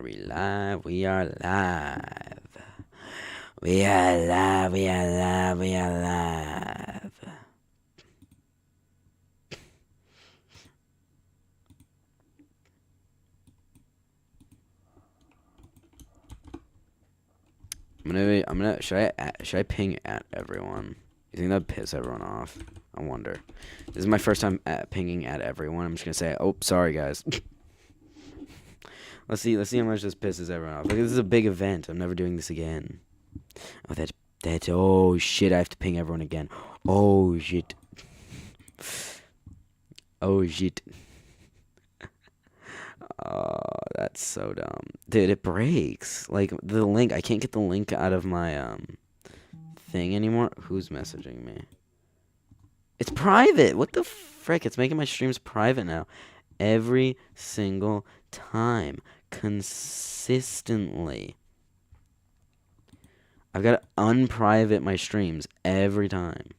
we live? We are live. We are live. We are live. We are live. Should I ping at everyone? You think that'd piss everyone off? I wonder. This is my first time pinging at everyone. I'm just gonna say, oh, sorry guys. Let's see how much this pisses everyone off. Like, this is a big event. I'm never doing this again. Oh, that's oh shit. I have to ping everyone again. Oh shit. Oh shit. Oh, that's so dumb. Dude, it breaks. Like, the link, I can't get the link out of my thing anymore. Who's messaging me? It's private. What the frick? It's making my streams private now. Every single time. Consistently. I've got to unprivate my streams every time.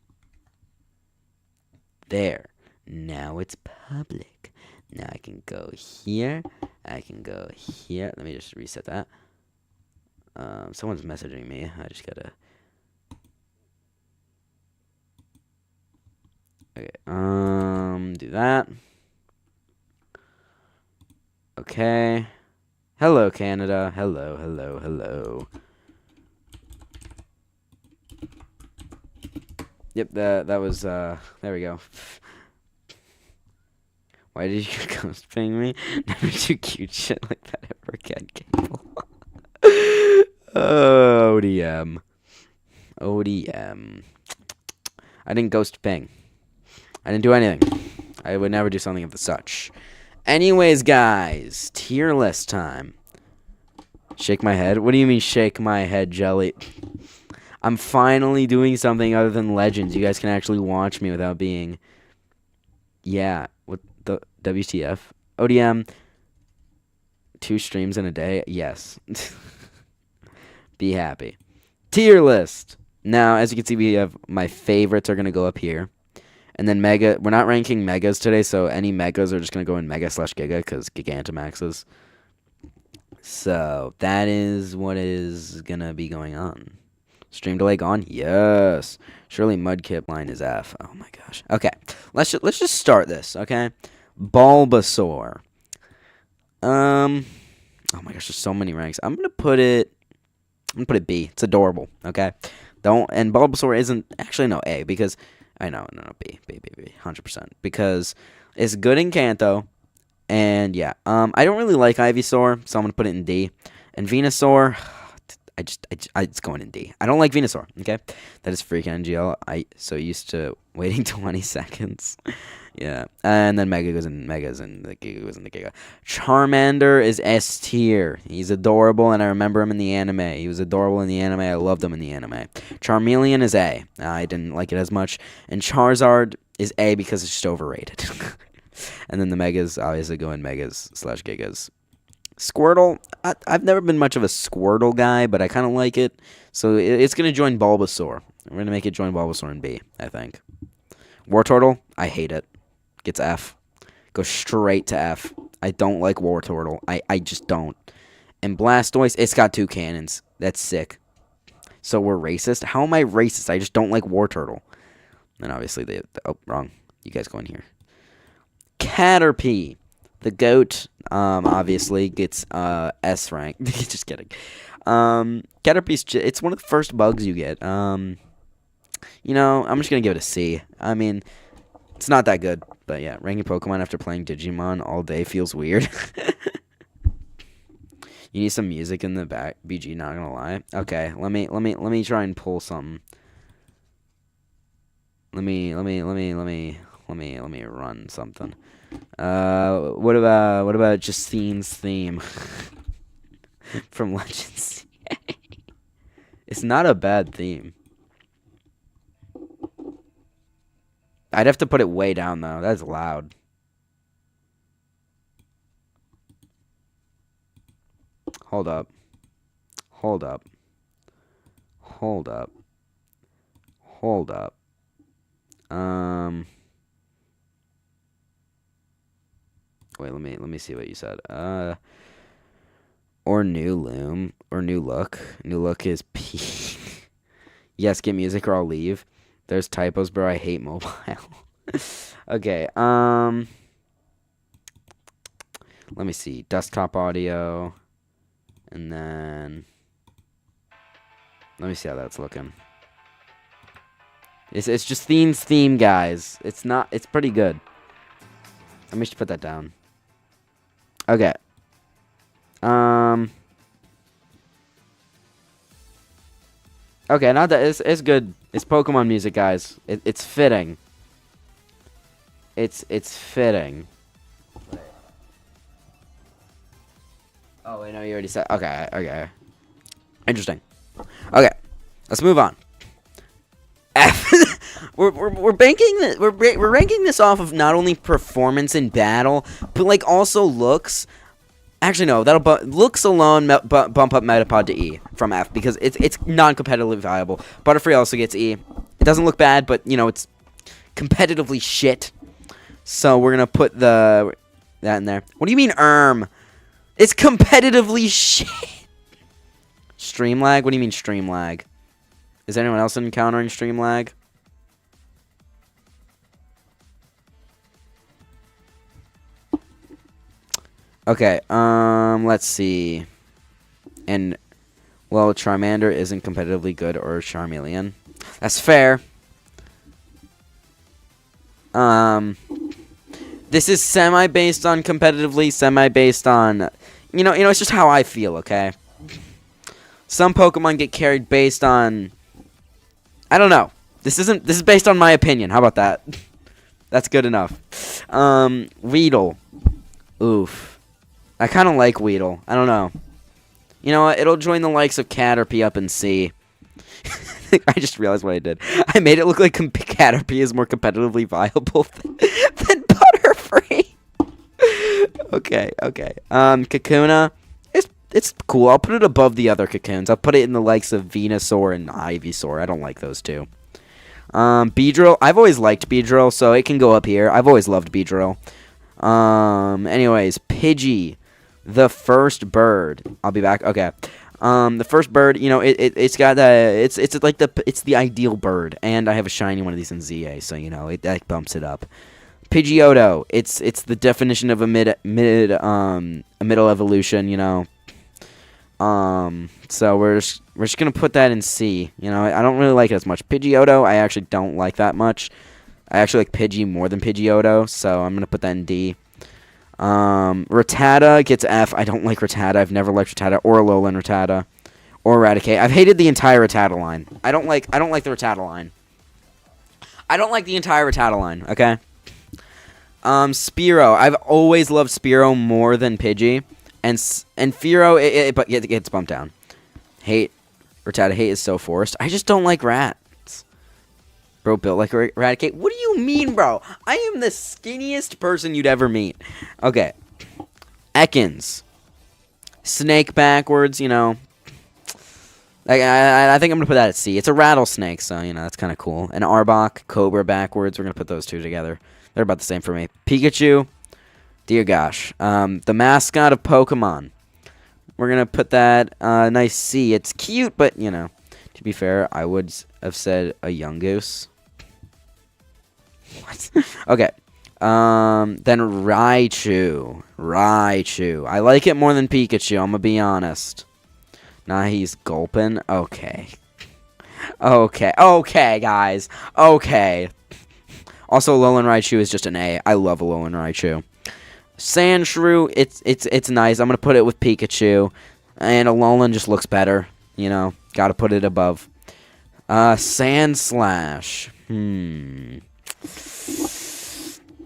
There. Now it's public. Now I can go here. I can go here. Let me just reset that. Someone's messaging me. I just gotta. Okay. Do that. Okay. Hello, Canada. Hello, hello, hello. Yep, that was, there we go. Why did you ghost ping me? Never do cute shit like that ever again, Cable. ODM. ODM. I didn't ghost ping. I didn't do anything. I would never do something of the such. Anyways, guys, tier list time. Shake my head? What do you mean shake my head, Jelly? I'm finally doing something other than Legends. You guys can actually watch me without being... Yeah, what the... WTF? ODM, 2 streams in a day? Yes. Be happy. Tier list. Now, as you can see, we have my favorites are going to go up here. And then Mega. We're not ranking Megas today, so any Megas are just going to go in Mega/Giga because Gigantamaxes. So, that is what is going to be going on. Stream delay gone? Yes. Surely Mudkip line is F. Oh my gosh. Okay. Let's just start this, okay? Bulbasaur. Oh my gosh, there's so many ranks. I'm gonna put it B. It's adorable, okay? And Bulbasaur isn't actually no A because no B 100% because it's good in Kanto, and yeah. I don't really like Ivysaur, so I'm gonna put it in D. And Venusaur, it's going in D. I don't like Venusaur, okay? That is freaking NGL. So used to waiting 20 seconds. Yeah. And then Mega goes in Megas and the Giga goes in the Giga. Charmander is S tier. He's adorable, and I remember him in the anime. He was adorable in the anime. I loved him in the anime. Charmeleon is A. I didn't like it as much. And Charizard is A because it's just overrated. And then the Megas obviously go in Megas/Gigas. Squirtle, I've never been much of a Squirtle guy, but I kind of like it. So it's going to join Bulbasaur. We're going to make it join Bulbasaur in B, I think. Wartortle, I hate it. Gets F. Go straight to F. I don't like Wartortle. I just don't. And Blastoise, it's got 2 cannons. That's sick. So we're racist? How am I racist? I just don't like Wartortle. And obviously, oh, wrong. You guys go in here. Caterpie. The goat, obviously, gets S rank. Just kidding. Caterpie's, it's one of the first bugs you get. I'm just going to give it a C. I mean, it's not that good. But yeah, ranking Pokemon after playing Digimon all day feels weird. You need some music in the back, BG, not going to lie. Okay, let me try and pull something. Let me run something. What about Justine's theme from Legends? It's not a bad theme. I'd have to put it way down though. That's loud. Hold up. Hold up. Hold up. Hold up. Wait, let me see what you said. Or new loom. Or new look. New look is P. Yes, get music or I'll leave. There's typos, bro. I hate mobile. Okay, let me see. Desktop audio. And then let me see how that's looking. It's just theme, guys. It's pretty good. Let me just put that down. Okay. Okay, not that it's good. It's Pokemon music, guys. It's fitting. It's fitting. Oh, I know you already said. Okay. Interesting. Okay, let's move on. F. we're banking this. We're ranking this off of not only performance in battle, but like also looks. Actually, no. Looks alone bump up Metapod to E from F because it's non-competitively viable. Butterfree also gets E. It doesn't look bad, but you know it's competitively shit. So we're gonna put that in there. What do you mean, It's competitively shit. Stream lag? What do you mean stream lag? Is anyone else encountering stream lag? Okay, let's see. And, well, Charmander isn't competitively good or Charmeleon. That's fair. This is semi-based on competitively, semi-based on... You know, it's just how I feel, okay? Some Pokemon get carried based on... I don't know. This is based on my opinion. How about that? That's good enough. Weedle. Oof. I kind of like Weedle. I don't know. You know what? It'll join the likes of Caterpie up in C. I just realized what I did. I made it look like Caterpie is more competitively viable than Butterfree. Okay. Kakuna. It's cool. I'll put it above the other Cocoons. I'll put it in the likes of Venusaur and Ivysaur. I don't like those two. Beedrill. I've always liked Beedrill, so it can go up here. I've always loved Beedrill. Anyways, Pidgey, the first bird. I'll be back. Okay. The first bird, you know, it's got it's like it's the ideal bird, and I have a shiny one of these in ZA, so you know that bumps it up. Pidgeotto, it's the definition of a middle evolution, you know. So we're just gonna put that in C. You know, I don't really like it as much. Pidgeotto, I actually don't like that much. I actually like Pidgey more than Pidgeotto, so I'm gonna put that in D. Rattata gets F. I don't like Rattata. I've never liked Rattata or Alolan Rattata or Eradicate. I've hated the entire Rattata line. I don't like the Rattata line. I don't like the entire Rattata line. Okay. Spearow. I've always loved Spearow more than Pidgey. And Fearow, it gets bumped down. Hate. Rattata hate is so forced. I just don't like rats. Bro built like Eradicate. What do you mean, bro? I am the skinniest person you'd ever meet. Okay. Ekans. Snake backwards, you know. I think I'm going to put that at C. It's a rattlesnake, so, you know, that's kind of cool. An Arbok, Cobra backwards. We're going to put those two together. They're about the same for me. Pikachu. Dear gosh. The mascot of Pokemon. We're going to put that nice C. It's cute, but, you know, to be fair, I would have said a Yungoos. What? Okay. Then Raichu. Raichu. I like it more than Pikachu, I'm going to be honest. Nah, he's gulping. Okay. Okay, guys. Okay. Also, Alolan Raichu is just an A. I love Alolan Raichu. Sandshrew, it's nice. I'm going to put it with Pikachu. And Alolan just looks better. You know, got to put it above. Sandslash.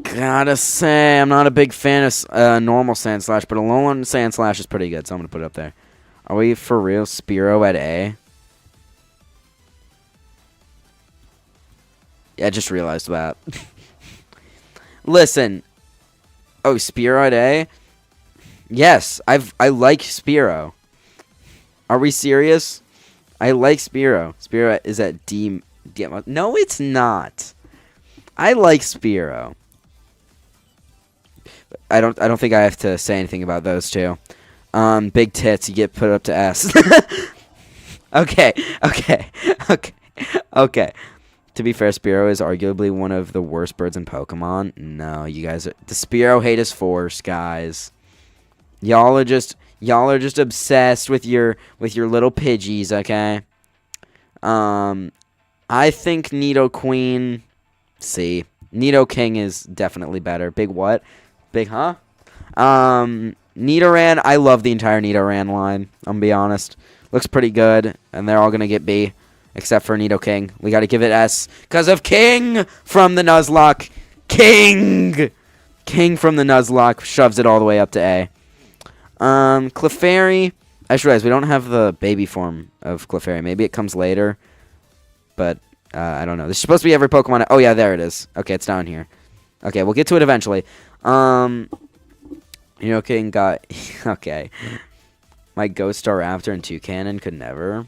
Gotta say, I'm not a big fan of normal Sandslash, but Alolan Sandslash is pretty good, so I'm going to put it up there. Are we for real? Spearow at A? Yeah, I just realized that. Listen. Oh, Spearow at A? Yes, I like Spearow. Are we serious? I like Spearow. Spearow is at D. No, it's not. I like Spearow. I don't think I have to say anything about those two. Big tits, you get put up to S. Okay, okay, okay, okay. To be fair, Spearow is arguably one of the worst birds in Pokemon. No, you guys are... The Spearow hate is force, guys. Y'all are just obsessed with your little Pidgeys, okay? I think Nidoqueen... C. Nidoking is definitely better. Big what? Big huh? Nidoran, I love the entire Nidoran line, I'm gonna be honest. Looks pretty good, and they're all gonna get B, except for Nidoking. We gotta give it S, because of King from the Nuzlocke. King from the Nuzlocke shoves it all the way up to A. Clefairy, I just realized we don't have the baby form of Clefairy. Maybe it comes later, but I don't know. This is supposed to be every Pokemon. Oh, yeah, there it is. Okay, it's down here. Okay, we'll get to it eventually. King got... Okay. My Ghost Staraptor and Toucannon could never.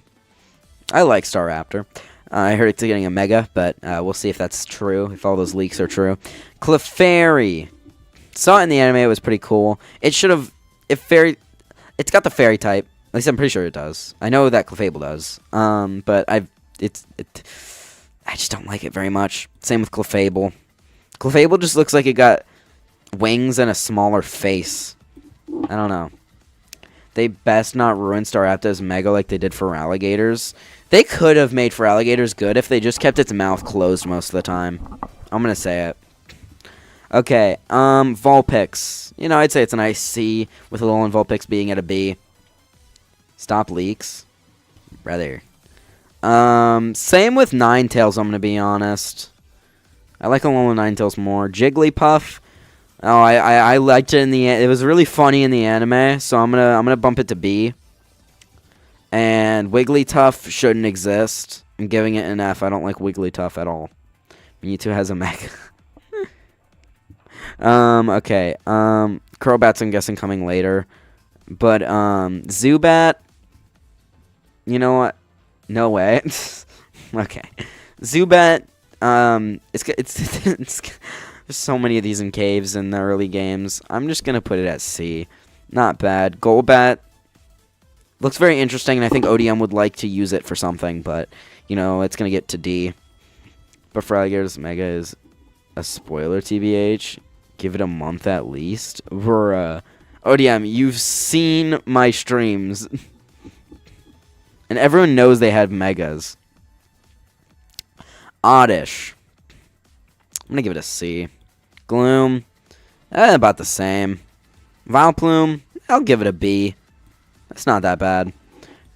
I like Staraptor. I heard it's getting a Mega, but we'll see if that's true, if all those leaks are true. Clefairy. Saw it in the anime. It was pretty cool. It should have... It's got the Fairy type. At least I'm pretty sure it does. I know that Clefable does. But I just don't like it very much. Same with Clefable. Clefable just looks like it got wings and a smaller face. I don't know. They best not ruin Staraptor's Mega like they did for Alligators. They could have made for Alligators good if they just kept its mouth closed most of the time. I'm gonna say it. Okay, Vulpix. You know, I'd say it's a nice C, with Alolan Vulpix being at a B. Stop leaks. Brother. Same with Ninetales, I'm gonna be honest. I like Alolan Ninetales more. Jigglypuff. Oh, I liked it in the... It was really funny in the anime, so I'm gonna bump it to B. And Wigglytuff shouldn't exist. I'm giving it an F. I don't like Wigglytuff at all. Mewtwo has a Mega. Okay. Crobat's, I'm guessing, coming later. But, Zubat... You know what? No way. Okay. Zubat, it's there's so many of these in caves in the early games. I'm just going to put it at C. Not bad. Golbat looks very interesting, and I think ODM would like to use it for something, but, you know, it's going to get to D. But for Alligators, Mega is a spoiler, TBH. Give it a month at least. Bruh. ODM, you've seen my streams. And everyone knows they had Megas. Oddish. I'm going to give it a C. Gloom. About the same. Vileplume. I'll give it a B. That's not that bad.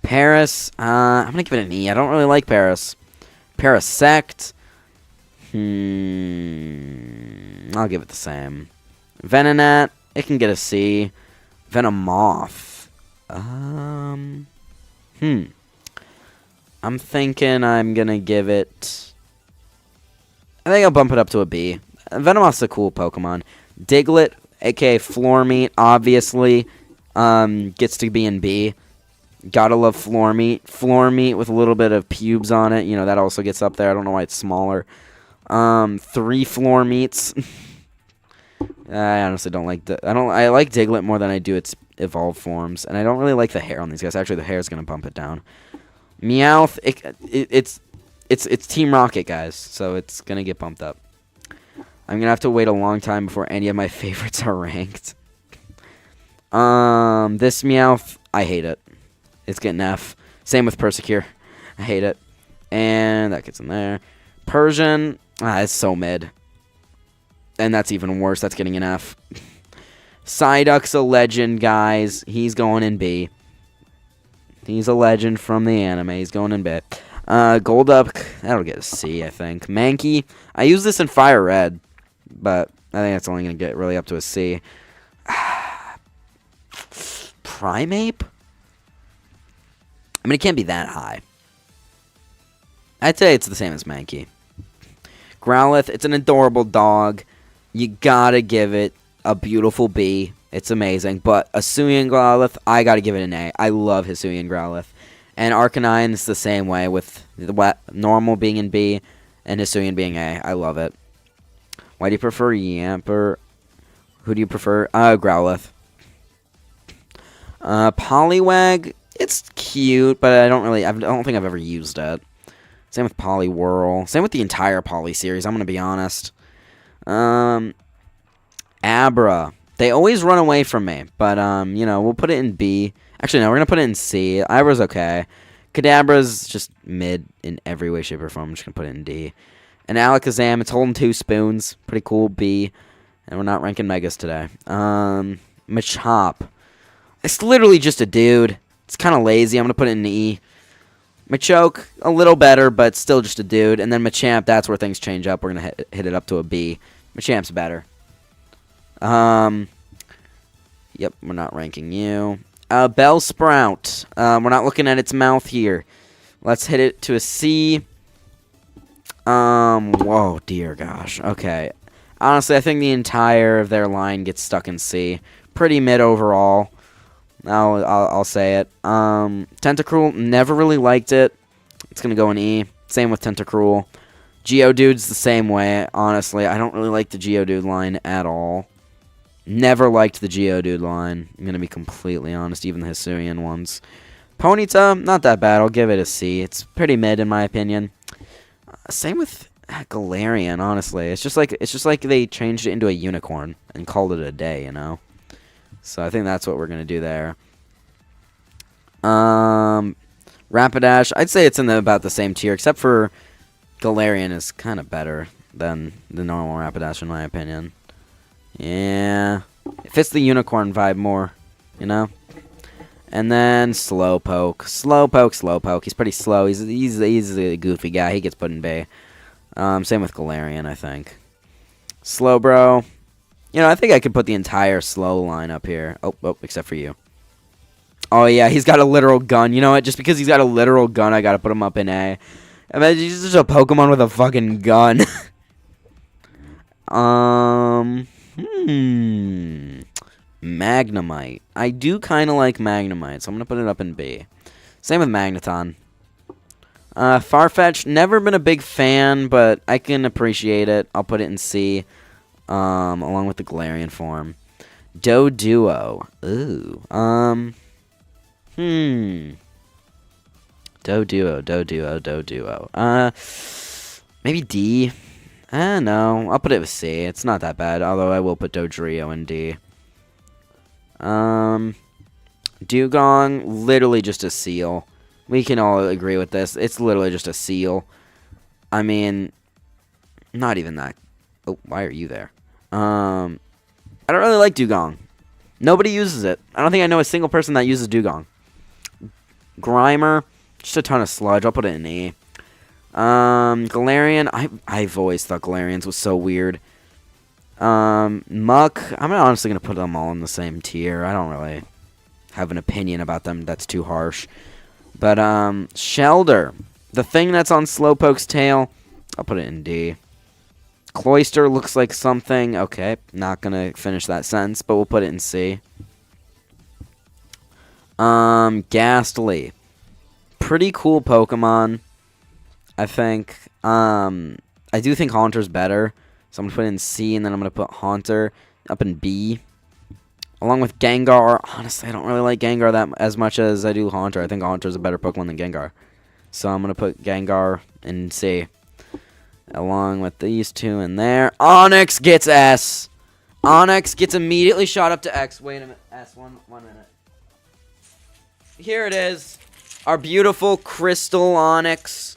Paris. I'm going to give it an E. I don't really like Paris. Parasect. I'll give it the same. Venonat. It can get a C. Venomoth. I'm thinking I'm going to give it... I think I'll bump it up to a B. Venomoth's a cool Pokemon. Diglett, a.k.a. Floormeat, obviously, gets to be in B. Gotta love Floormeat. Floormeat with a little bit of pubes on it. You know, that also gets up there. I don't know why it's smaller. 3 Floormeats. I honestly don't like... I like Diglett more than I do its evolved forms. And I don't really like the hair on these guys. Actually, the hair is going to bump it down. Meowth, it's Team Rocket, guys, so it's going to get bumped up. I'm going to have to wait a long time before any of my favorites are ranked. This Meowth, I hate it. It's getting F. Same with Persecure. I hate it. And that gets in there. Persian, it's so mid. And that's even worse. That's getting an F. Psyduck's a legend, guys. He's going in B. He's a legend from the anime. He's going in B. Golduck, that'll get a C, I think. Mankey, I use this in Fire Red, but I think that's only going to get really up to a C. Primeape? I mean, it can't be that high. I'd say it's the same as Mankey. Growlithe, it's an adorable dog. You gotta give it a beautiful B. It's amazing. But Hisuian Growlithe, I gotta give it an A. I love Hisuian Growlithe. And Arcanine is the same way, with the normal being in B and Hisuian being A. I love it. Why do you prefer Yamper? Who do you prefer? Growlithe. Poliwag, it's cute, but I don't think I've ever used it. Same with Poliwhirl. Same with the entire Poly series, I'm going to be honest. Abra. They always run away from me, but, you know, we'll put it in B. Actually, no, we're going to put it in C. Abra's okay. Kadabra's just mid in every way, shape, or form. I'm just going to put it in D. And Alakazam, it's holding 2 spoons. Pretty cool, B. And we're not ranking Megas today. Machop. It's literally just a dude. It's kind of lazy. I'm going to put it in E. Machoke, a little better, but still just a dude. And then Machamp, that's where things change up. We're going to hit it up to a B. Machamp's better. Yep, we're not ranking you. Bellsprout. We're not looking at its mouth here. Let's hit it to a C. Whoa, dear gosh. Okay. Honestly, I think the entire of their line gets stuck in C. Pretty mid overall. I'll say it. Tentacruel, never really liked it. It's going to go in E. Same with Tentacruel. Geodude's the same way, honestly. I don't really like the Geodude line at all. Never liked the Geodude line. I'm going to be completely honest, even the Hisuian ones. Ponyta, not that bad. I'll give it a C. It's pretty mid in my opinion. Same with Galarian, honestly. It's just like they changed it into a unicorn and called it a day, you know? So I think that's what we're going to do there. Rapidash, I'd say it's in about the same tier, except for Galarian is kind of better than the normal Rapidash in my opinion. Yeah, it fits the unicorn vibe more, you know? And then Slowpoke. Slowpoke. He's pretty slow. He's a goofy guy. He gets put in B. Same with Galarian, I think. Slowbro. You know, I think I could put the entire slow line up here. Oh, except for you. Oh, yeah, he's got a literal gun. You know what? Just because he's got a literal gun, I gotta put him up in A. I mean, he's just a Pokemon with a fucking gun. Magnemite. I do kind of like Magnemite, so I'm going to put it up in B. Same with Magneton. Farfetch, never been a big fan, but I can appreciate it. I'll put it in C, along with the Galarian form. Doduo. Ooh. Doduo. Maybe D. No. I'll put it with C. It's not that bad, although I will put Dodrio in D. Dugong, literally just a seal. We can all agree with this. It's literally just a seal. I mean, not even that. Oh, why are you there? I don't really like Dugong. Nobody uses it. I don't think I know a single person that uses Dugong. Grimer, just a ton of sludge. I'll put it in E. Galarian, I've always thought Galarians was so weird. Muck, I'm honestly going to put them all in the same tier. I don't really have an opinion about them that's too harsh. But, Shelder, the thing that's on Slowpoke's tail, I'll put it in D. Cloyster looks like something. Okay, not going to finish that sentence, but we'll put it in C. Ghastly. Pretty cool Pokemon, I think. I do think Haunter's better, so I'm going to put it in C, and then I'm going to put Haunter up in B. Along with Gengar. Honestly, I don't really like Gengar that as much as I do Haunter. I think Haunter's a better Pokemon than Gengar. So I'm going to put Gengar in C. Along with these two in there. Onix gets S. Onix gets immediately shot up to X. Wait a minute. S, one minute. Here it is. Our beautiful Crystal Onix.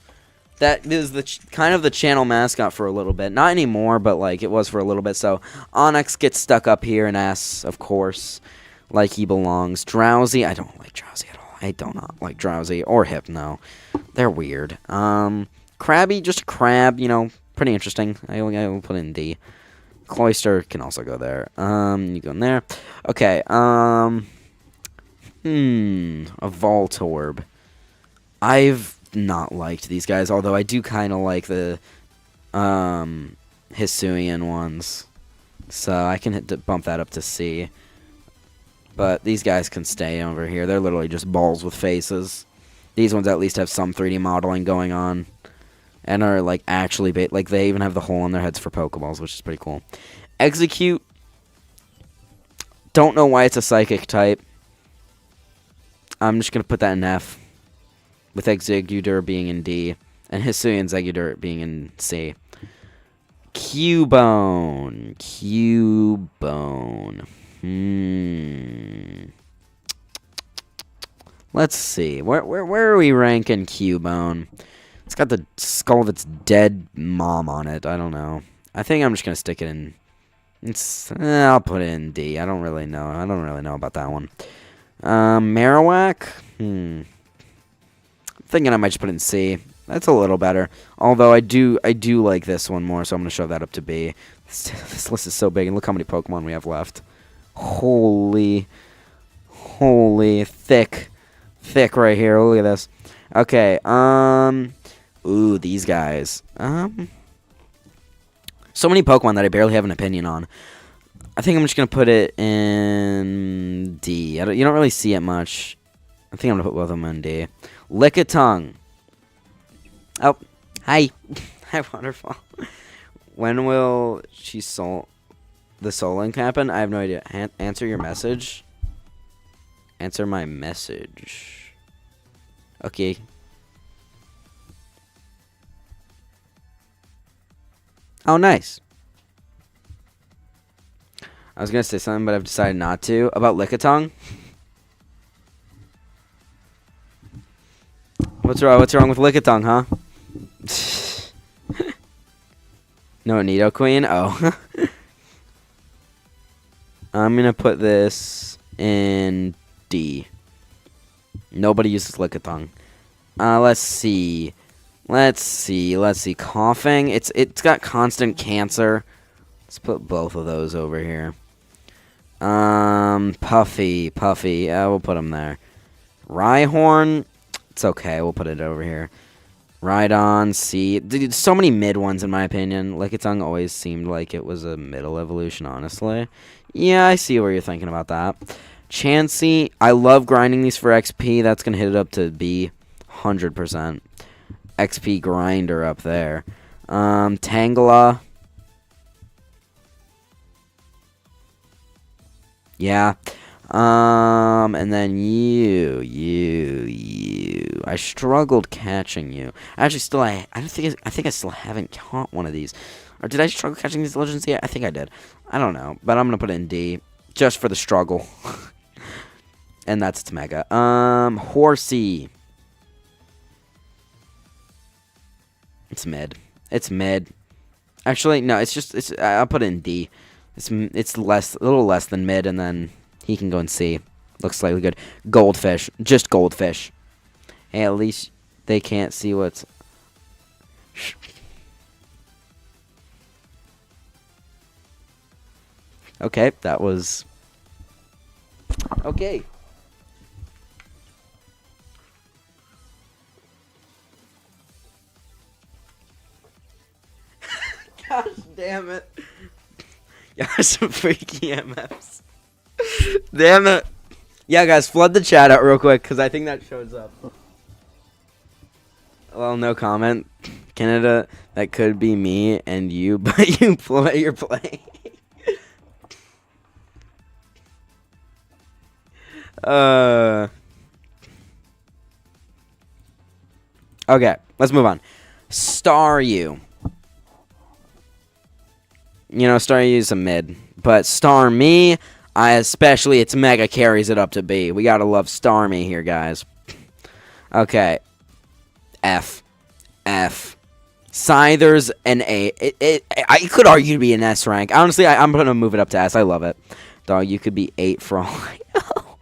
That is the kind of the channel mascot for a little bit. Not anymore, but like it was for a little bit. So Onix gets stuck up here in S, of course, like he belongs. Drowsy, I don't like Drowsy at all. I do not like Drowsy or Hypno. They're weird. Krabby, just a crab, you know, pretty interesting. I will put it in D. Cloyster can also go there. You go in there. Okay. A Voltorb. I've not liked these guys, although I do kind of like the Hisuian ones, so I can bump that up to C. But these guys can stay over here. They're literally just balls with faces. These ones at least have some 3D modeling going on, and are like actually like they even have the hole on their heads for Pokeballs, which is pretty cool. Execute. Don't know why it's a psychic type. I'm just going to put that in F. With Exeggutor being in D. And Hisuian Exeggutor being in C. Cubone. Cubone. Let's see. Where are we ranking Cubone? It's got the skull of its dead mom on it. I don't know. I think I'm just going to stick it in. I'll put it in D. I don't really know. I don't really know about that one. Marowak? Thinking I might just put it in C. That's a little better. Although I do like this one more, so I'm going to shove that up to B. This list is so big, and look how many Pokemon we have left. Holy thick right here. Look at this. Okay, ooh, these guys. So many Pokemon that I barely have an opinion on. I think I'm just going to put it in D. You don't really see it much. I think I'm going to put both of them in D. Lickitung. Oh, hi. Hi, Waterfall. When will the Soul Link happen? I have no idea. Answer your message. Answer my message. Okay. Oh, nice. I was going to say something, but I've decided not to. About Lickitung. What's wrong with Lickitung, huh? No, Nidoqueen? Oh. I'm going to put this in D. Nobody uses Lickitung. Let's see. Coughing. It's got constant cancer. Let's put both of those over here. Puffy. We'll put them there. Rhyhorn. It's okay. We'll put it over here. Rhydon, C. Dude, so many mid ones in my opinion. Lickitung always seemed like it was a middle evolution, honestly. Yeah, I see where you're thinking about that. Chansey. I love grinding these for XP. That's going to hit it up to B. 100%. XP grinder up there. Tangela. Yeah. And then you. I struggled catching you. Actually, I think I still haven't caught one of these. Or did I struggle catching these legends yet? I think I did. I don't know, but I'm gonna put it in D just for the struggle. And that's its mega. Horsey. It's mid. Actually, no. I'll put it in D. It's a little less than mid, and then he can go in C. Looks slightly good. Goldfish. Just goldfish. Hey, at least they can't see what's... Okay, that was... Okay. Gosh damn it. Y'all are some freaky MFs. Damn it. Yeah, guys, flood the chat out real quick, because I think that shows up. Well, no comment. Canada, that could be me and you, but you're playing. Okay, let's move on. Staryu. You know, Staryu is a mid. But Starmie, especially its mega carries it up to B. We gotta love Starmie here, guys. Okay. F. Scyther's an A. I could argue to be an S rank. Honestly, I'm gonna move it up to S. I love it. Dog, you could be 8 for all I know.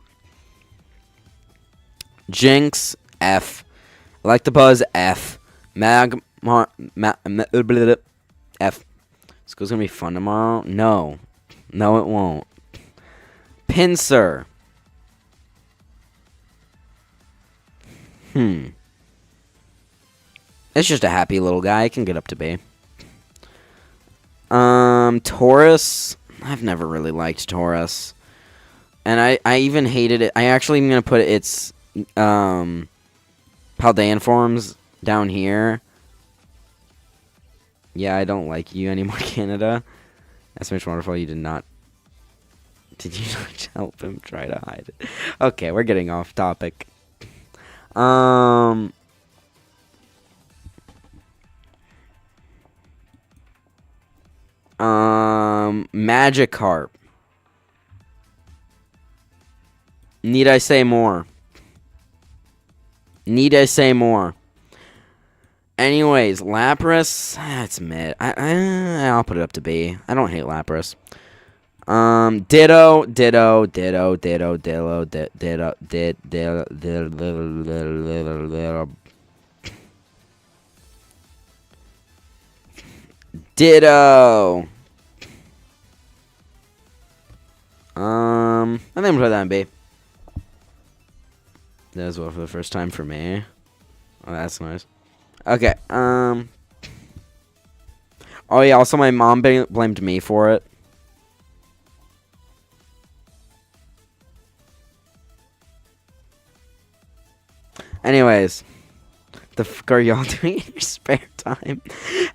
Jinx, F. Electabuzz, F. F. School's gonna be fun tomorrow? No. No, it won't. Pinsir. It's just a happy little guy. It can get up to B. Taurus. I've never really liked Taurus. And I even hated it. I actually am going to put its Paldean forms down here. Yeah, I don't like you anymore, Canada. That's much wonderful. You did not Did you not help him try to hide it? Okay, we're getting off topic. Magikarp. Need I say more? Need I say more? Anyways, Lapras, it's mid. I'll put it up to B. I don't hate Lapras. Ditto. I think I'm gonna put that in B. That as well for the first time for me. Oh, that's nice. Okay. Oh yeah. Also, my mom blamed me for it. Anyways, the fuck are y'all doing in your spare time?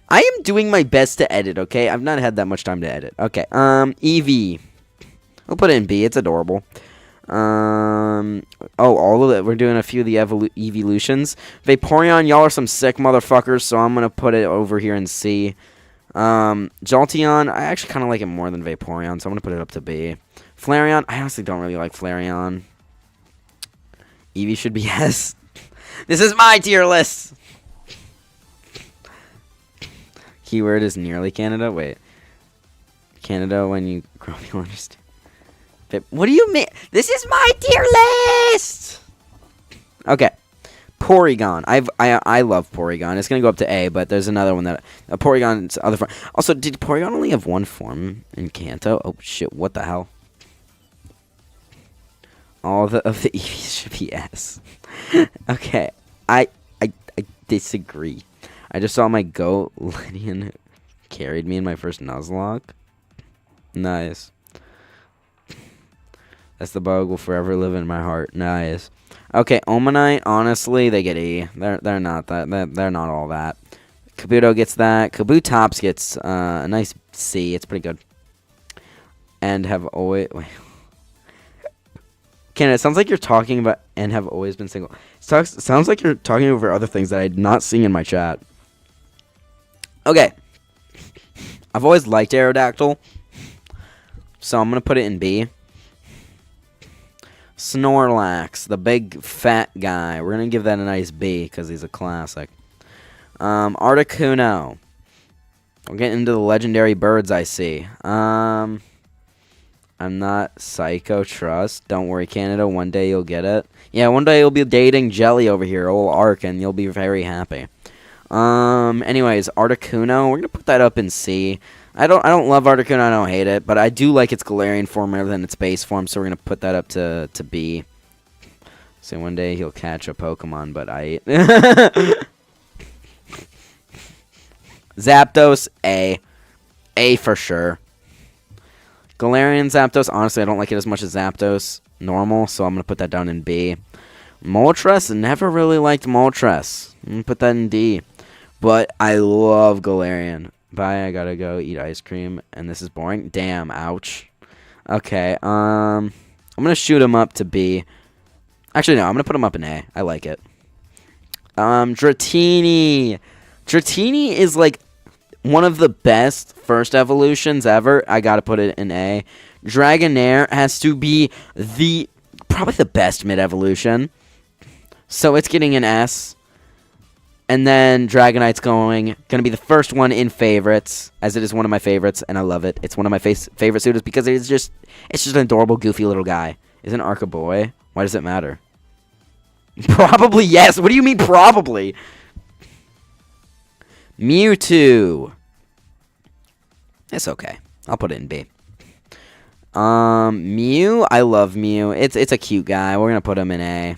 I am doing my best to edit. Okay, I've not had that much time to edit. Okay. Eevee. We'll put it in B. It's adorable. Oh, all of it. We're doing a few of the evolutions. Vaporeon, y'all are some sick motherfuckers, so I'm gonna put it over here in C. Jolteon, I actually kind of like it more than Vaporeon, so I'm gonna put it up to B. Flareon, I honestly don't really like Flareon. Eevee should be S. This is my tier list. Keyword is nearly Canada. Wait, Canada when you grow, you'll understand. What do you mean? This is my tier list. Okay, Porygon. I love Porygon. It's gonna go up to A, but there's another one that Porygon's other form. Also, did Porygon only have one form in Kanto? Oh shit! What the hell? All of the Eevees should be S. Okay, I disagree. I just saw my goat Lydian carried me in my first Nuzlocke. Nice. That's the bug will forever live in my heart. Nice. Okay, Omanite, honestly, they get E. They're not that. They're not all that. Kabuto gets that. Kabutops gets a nice C. It's pretty good. And have always wait. Ken, it sounds like you're talking about and have always been single. It sounds like you're talking over other things that I'm not seeing in my chat. Okay. I've always liked Aerodactyl, so I'm gonna put it in B. Snorlax, the big fat guy. We're going to give that a nice B because he's a classic. Articuno. We're getting into the legendary birds I see. I'm not Psycho Trust. Don't worry, Canada. One day you'll get it. Yeah, one day you'll be dating Jelly over here, old Arc, and you'll be very happy. Anyways, Articuno. We're going to put that up in C. I don't love Articuno, I don't hate it, but I do like its Galarian form rather than its base form, so we're gonna put that up to B. So one day he'll catch a Pokemon, but Zapdos, A. A for sure. Galarian Zapdos, honestly I don't like it as much as Zapdos normal, so I'm gonna put that down in B. Moltres, never really liked Moltres. I'm gonna put that in D. But I love Galarian. Bye, I gotta go eat ice cream, and this is boring. Damn, ouch. Okay, I'm gonna shoot him up to B. Actually, no, I'm gonna put him up in A. I like it. Dratini. Dratini is, like, one of the best first evolutions ever. I gotta put it in A. Dragonair has to be probably the best mid-evolution. So it's getting an S. And then Dragonite's gonna be the first one in favorites, as it is one of my favorites, and I love it. It's one of my favorite suitors because it's just an adorable, goofy little guy. Isn't Arc a boy? Why does it matter? Probably yes. What do you mean probably? Mewtwo. It's okay. I'll put it in B. Mew. I love Mew. It's a cute guy. We're gonna put him in A.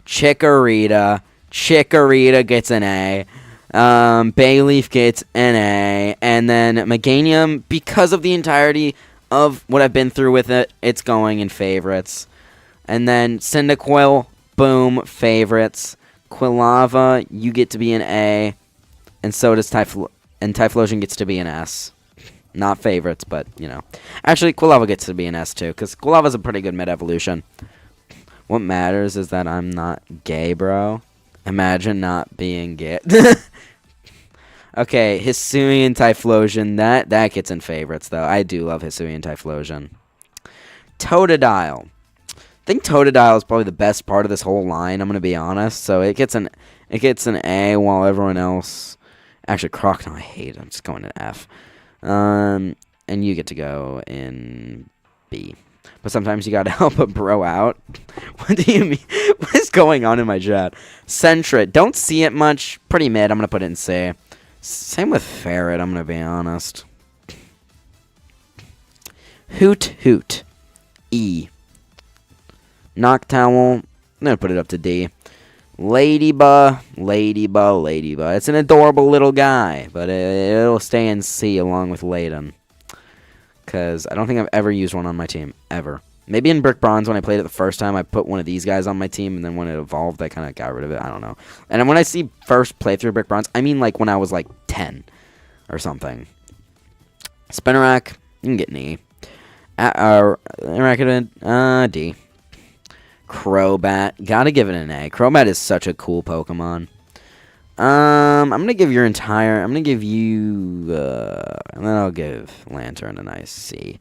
Chikorita. Chikorita gets an A. Bayleaf gets an A. And then Meganium, because of the entirety of what I've been through with it, it's going in favorites. And then Cyndaquil, boom, favorites. Quilava, you get to be an A. And so does Typhlosion gets to be an S. Not favorites, but, you know. Actually, Quilava gets to be an S too, because Quilava's a pretty good mid-evolution. What matters is that I'm not gay, bro. Imagine not being gay. Okay, Hisuian Typhlosion. That gets in favorites, though. I do love Hisuian Typhlosion. Totodile. I think Totodile is probably the best part of this whole line, I'm going to be honest. So it gets an A while everyone else... Actually, Crocodile, I hate it. I'm just going to F. And you get to go in B. But sometimes you gotta help a bro out. What do you mean? What is going on in my chat? Sentret. Don't see it much. Pretty mid. I'm gonna put it in C. Same with Ferret, I'm gonna be honest. Hoot Hoot. E. Noctowl. I'm gonna put it up to D. Ladybug. It's an adorable little guy, but it'll stay in C along with Layden. Because I don't think I've ever used one on my team. Ever. Maybe in Brick Bronze when I played it the first time, I put one of these guys on my team, and then when it evolved, I kind of got rid of it. I don't know. And when I see first playthrough Brick Bronze, I mean like when I was like 10 or something. Spinarak, you can get an E. Arachidid, D. Crobat, gotta give it an A. Crobat is such a cool Pokemon. I'm gonna give you, and then I'll give Lantern a nice C.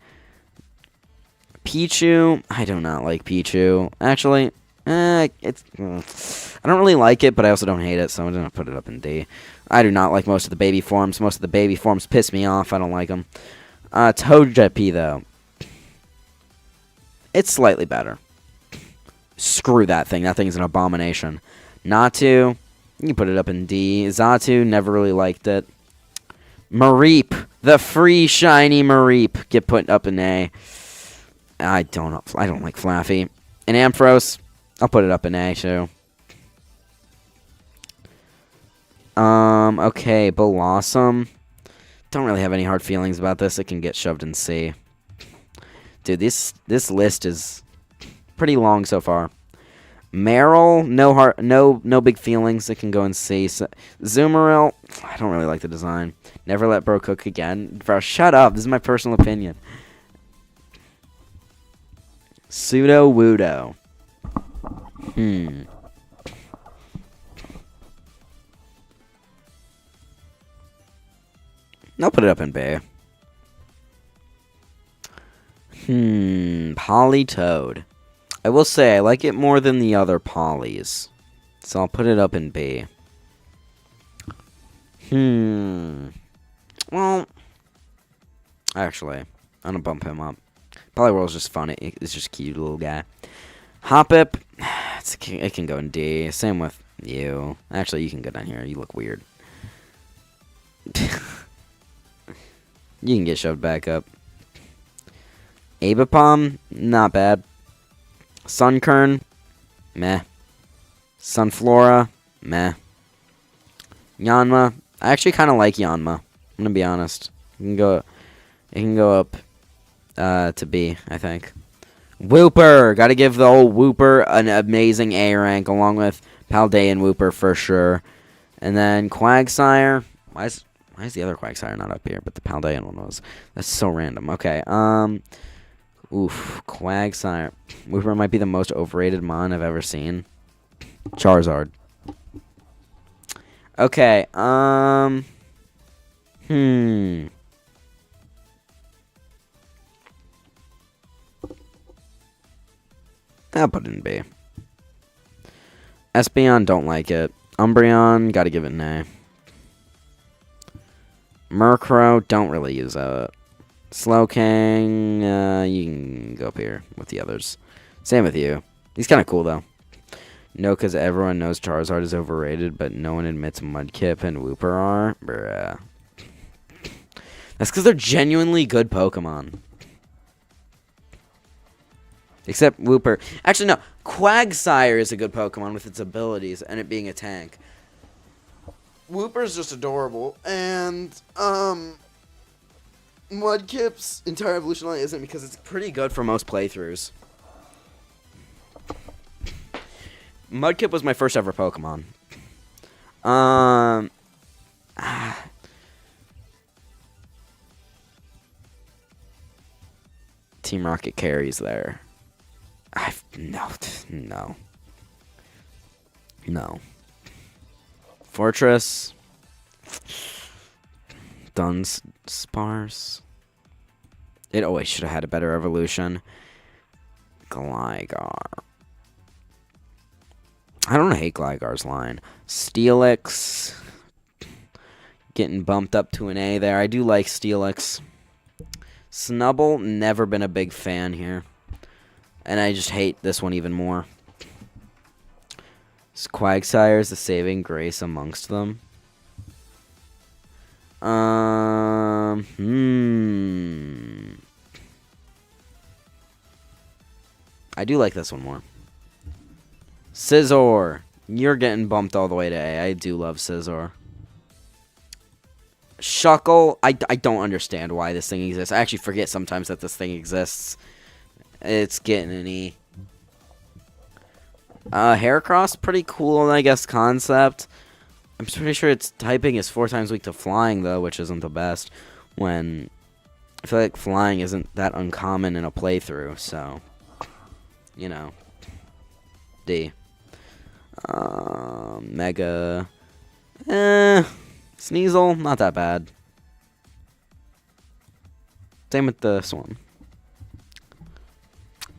Pichu, I do not like Pichu. Actually, I don't really like it, but I also don't hate it, so I'm gonna put it up in D. I do not like most of the baby forms. Most of the baby forms piss me off. I don't like them. Togepi, though. It's slightly better. Screw that thing. That thing's an abomination. Natu, you can put it up in D. Xatu, never really liked it. Mareep, the free shiny Mareep, get put up in A. I don't like Flaffy. And Ampharos, I'll put it up in A too. Okay, Blossom. Don't really have any hard feelings about this. It can get shoved in C. Dude, this list is pretty long so far. Meryl, no big feelings. It can go in C. Zoomeril, I don't really like the design. Never let bro cook again. Bro, shut up. This is my personal opinion. Sudowoodo. I'll put it up in B. Politoed. I will say I like it more than the other Polys. So I'll put it up in B. Well, actually, I'm gonna bump him up. Poliwhirl's just fun. It's just a cute little guy. Hoppip, it can go in D. Same with you. Actually, you can go down here. You look weird. You can get shoved back up. Abipom, not bad. Sunkern, meh. Sunflora, meh. Yanma, I actually kind of like Yanma. I'm gonna be honest. It can go up to B, I think. Wooper, gotta give the old Wooper an amazing A rank, along with Paldean Wooper for sure. And then Quagsire, why is the other Quagsire not up here, but the Paldean one was? That's so random. Okay, Quagsire. Wooper might be the most overrated mon I've ever seen. Charizard. Okay, I'll put it in B. Espeon, don't like it. Umbreon, gotta give it an A. Murkrow, don't really use it. Slowking, you can go up here with the others. Same with you. He's kind of cool, though. No, because everyone knows Charizard is overrated, but no one admits Mudkip and Wooper are. Bruh. That's because they're genuinely good Pokemon. Except Wooper. Actually, no. Quagsire is a good Pokemon with its abilities and it being a tank. Wooper's just adorable. And, Mudkip's entire evolution line isn't, because it's pretty good for most playthroughs. Mudkip was my first ever Pokemon. Team Rocket carries there. No. Fortress. Dunsparce. It always should have had a better evolution. Gligar. I don't hate Gligar's line. Steelix. Getting bumped up to an A there. I do like Steelix. Snubble, never been a big fan here. And I just hate this one even more. Quagsire is the saving grace amongst them. I do like this one more. Scizor. You're getting bumped all the way to A. I do love Scizor. Shuckle. I don't understand why this thing exists. I actually forget sometimes that this thing exists. It's getting an E. Heracross, pretty cool, I guess, concept. I'm pretty sure its typing is 4 times weak to flying, though, which isn't the best. When I feel like flying isn't that uncommon in a playthrough, so, you know. D. Mega. Sneasel, not that bad. Same with this one.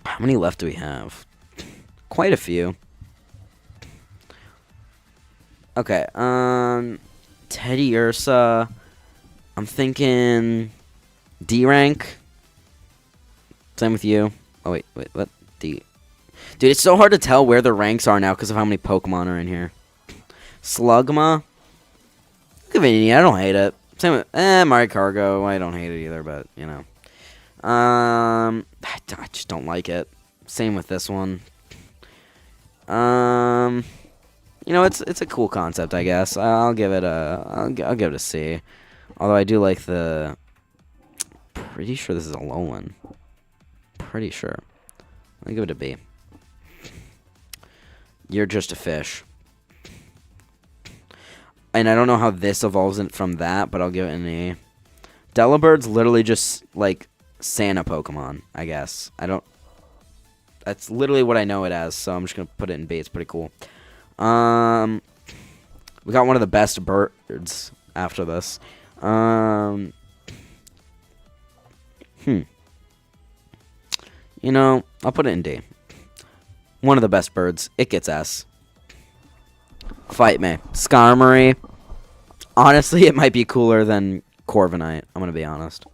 How many left do we have? Quite a few. Okay, Teddy Ursa. I'm thinking D rank. Same with you. Oh, wait, what? D. Dude, it's so hard to tell where the ranks are now because of how many Pokemon are in here. Slugma. Convenient, I don't hate it. Same with, Maricargo. I don't hate it either, but, you know. I just don't like it. Same with this one. You know, it's a cool concept, I guess. I'll give it I'll give it a C. Although I do like the. Pretty sure this is a Alolan. Pretty sure. I'll give it a B. You're just a fish. And I don't know how this evolves from that, but I'll give it an E. Delabird's literally just like Santa Pokemon, I guess. That's literally what I know it as, so I'm just gonna put it in B. It's pretty cool. We got one of the best birds after this. You know, I'll put it in D. One of the best birds. It gets S. Fight me. Skarmory. Honestly, it might be cooler than Corviknight. I'm going to be honest.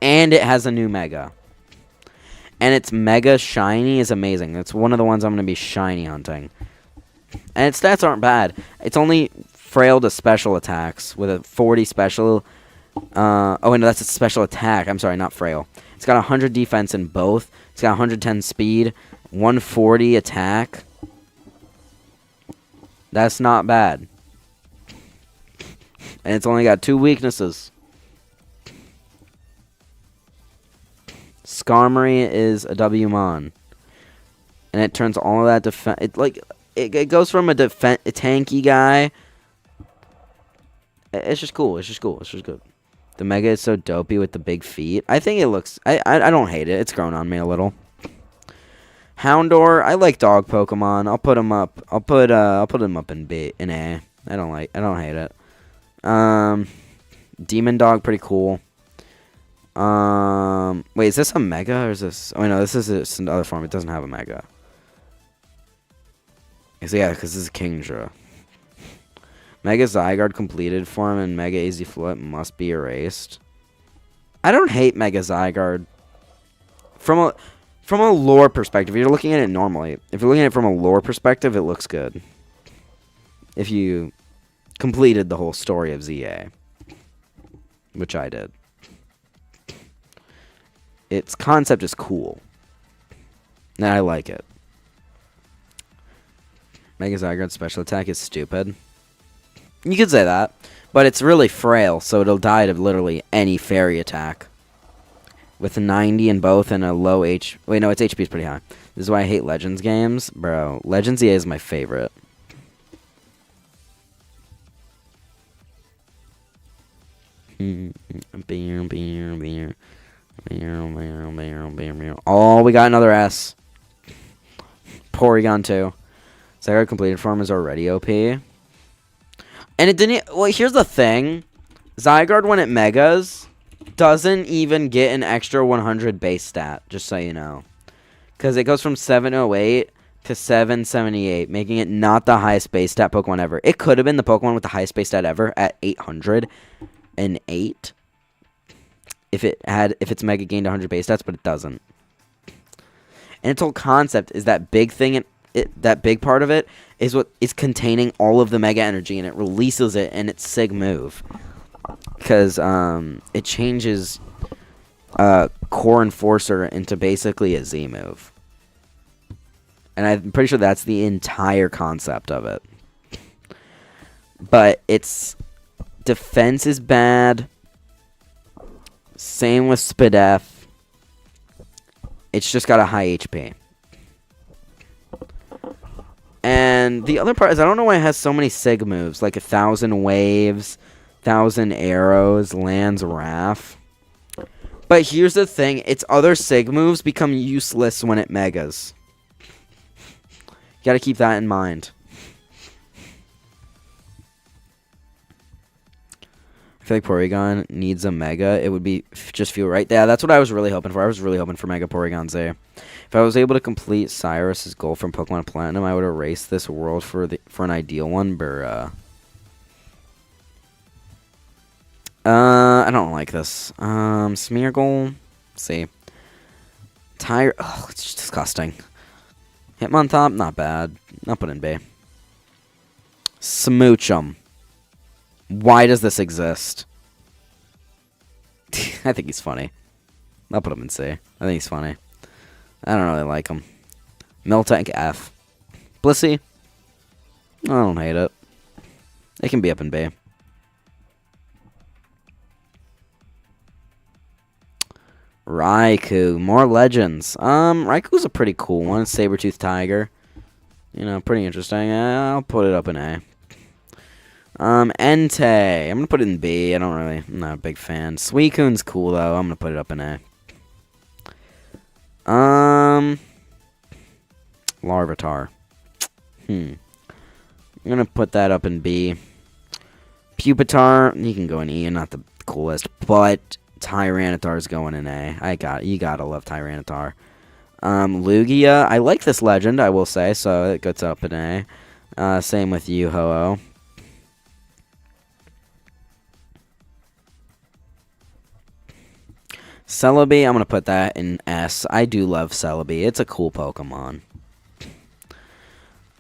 And it has a new Mega. And its Mega Shiny is amazing. It's one of the ones I'm going to be Shiny hunting. And its stats aren't bad. It's only frail to special attacks with a 40 special. Oh, no, that's a special attack. I'm sorry, not frail. It's got 100 defense in both. It's got 110 speed, 140 attack. That's not bad. And it's only got 2 weaknesses. Skarmory is a W-Mon. And it turns all of that defense. It goes from a tanky guy. It's just cool. It's just good. The Mega is so dopey with the big feet. I think it looks. I don't hate it. It's grown on me a little. Houndour. I like dog Pokemon. I'll put him up. I'll put him up in B, in A. I don't hate it. Demon Dog, pretty cool. Wait, is this a Mega or is this? Oh no, this is another form. It doesn't have a Mega. Yeah, because this is Kingdra. Mega Zygarde completed form and Mega Easy Flip must be erased. I don't hate Mega Zygarde. From a lore perspective, if you're looking at it normally, if you're looking at it from a lore perspective, it looks good. If you completed the whole story of ZA, which I did. Its concept is cool. And I like it. Mega Zygarde special attack is stupid. You could say that. But it's really frail, so it'll die to literally any fairy attack. With a 90 in both and a low H... Wait, no, its HP is pretty high. This is why I hate Legends games. Bro, Legends EA is my favorite. Oh, we got another S. Porygon 2. Zygarde completed form is already OP. And it didn't... Well, here's the thing. Zygarde, when it megas, doesn't even get an extra 100 base stat, just so you know. Because it goes from 708 to 778, making it not the highest base stat Pokemon ever. It could have been the Pokemon with the highest base stat ever at 808 if its Mega gained 100 base stats, but it doesn't. And its whole concept is that big thing, that big part of it is what is containing all of the Mega Energy, and it releases it in its Sig move. Because it changes Core Enforcer into basically a Z move. And I'm pretty sure that's the entire concept of it. But its defense is bad. Same with Spadef. It's just got a high HP. And the other part is I don't know why it has so many Sig moves. Like 1,000 Waves, 1,000 Arrows, Lands Wrath. But here's the thing. Its other Sig moves become useless when it megas. You gotta keep that in mind. I feel like Porygon needs a Mega. It would be just feel right. Yeah, that's what I was really hoping for. I was really hoping for Mega Porygon Z. If I was able to complete Cyrus's goal from Pokemon Platinum, I would erase this world for an ideal one. But I don't like this. Smeargle. See. Tire. Oh, it's just disgusting. Hitmontop, not bad. I'll put in B. Smoochum. Why does this exist? I think he's funny. I'll put him in C. I think he's funny. I don't really like him. Miltank F. Blissey. I don't hate it. It can be up in B. Raikou. More legends. Raikou's a pretty cool one. Saber-toothed tiger. You know, pretty interesting. I'll put it up in A. Entei. I'm gonna put it in B. I'm not a big fan. Suicune's cool though. I'm gonna put it up in A. Larvitar. I'm gonna put that up in B. Pupitar, you can go in E, not the coolest, but Tyranitar's going in A. You gotta love Tyranitar. Lugia, I like this legend, I will say, so it goes up in A. Same with you, Ho-Oh. Celebi, I'm going to put that in S. I do love Celebi. It's a cool Pokemon.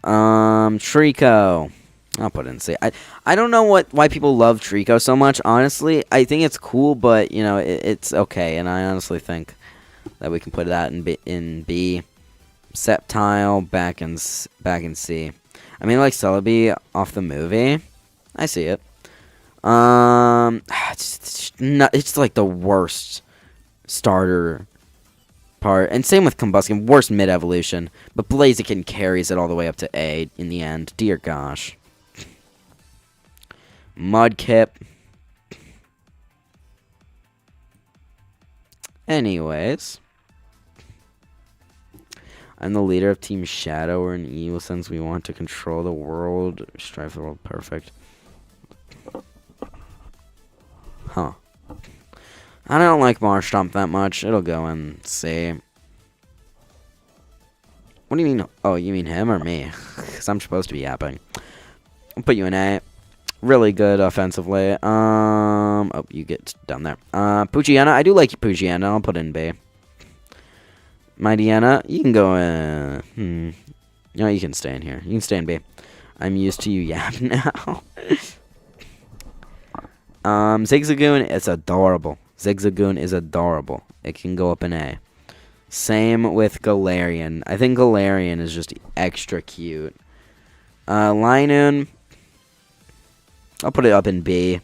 Trico. I'll put it in C. I don't know why people love Trico so much, honestly. I think it's cool, but, you know, it's okay. And I honestly think that we can put that in B. Sceptile, back in C. I mean, like Celebi off the movie. I see it. It's like the worst starter part, and same with Combustion, worst mid-evolution, but Blaziken carries it all the way up to A in the end. Dear gosh. Mudkip. Anyways, I'm the leader of Team Shadow. We're an evil since we want to control the world, strive for the world perfect. Huh. I don't like Marshtomp that much. It'll go in C. What do you mean? Oh, you mean him or me? Because I'm supposed to be yapping. I'll put you in A. Really good offensively. Oh, you get down there. Poochyena. I do like Poochyena. I'll put in B. Mightyena. You can go in. No, you can stay in here. You can stay in B. I'm used to you yap now. Zigzagoon. It's adorable. Zigzagoon is adorable. It can go up in A. Same with Galarian. I think Galarian is just extra cute. Linoon. I'll put it up in B.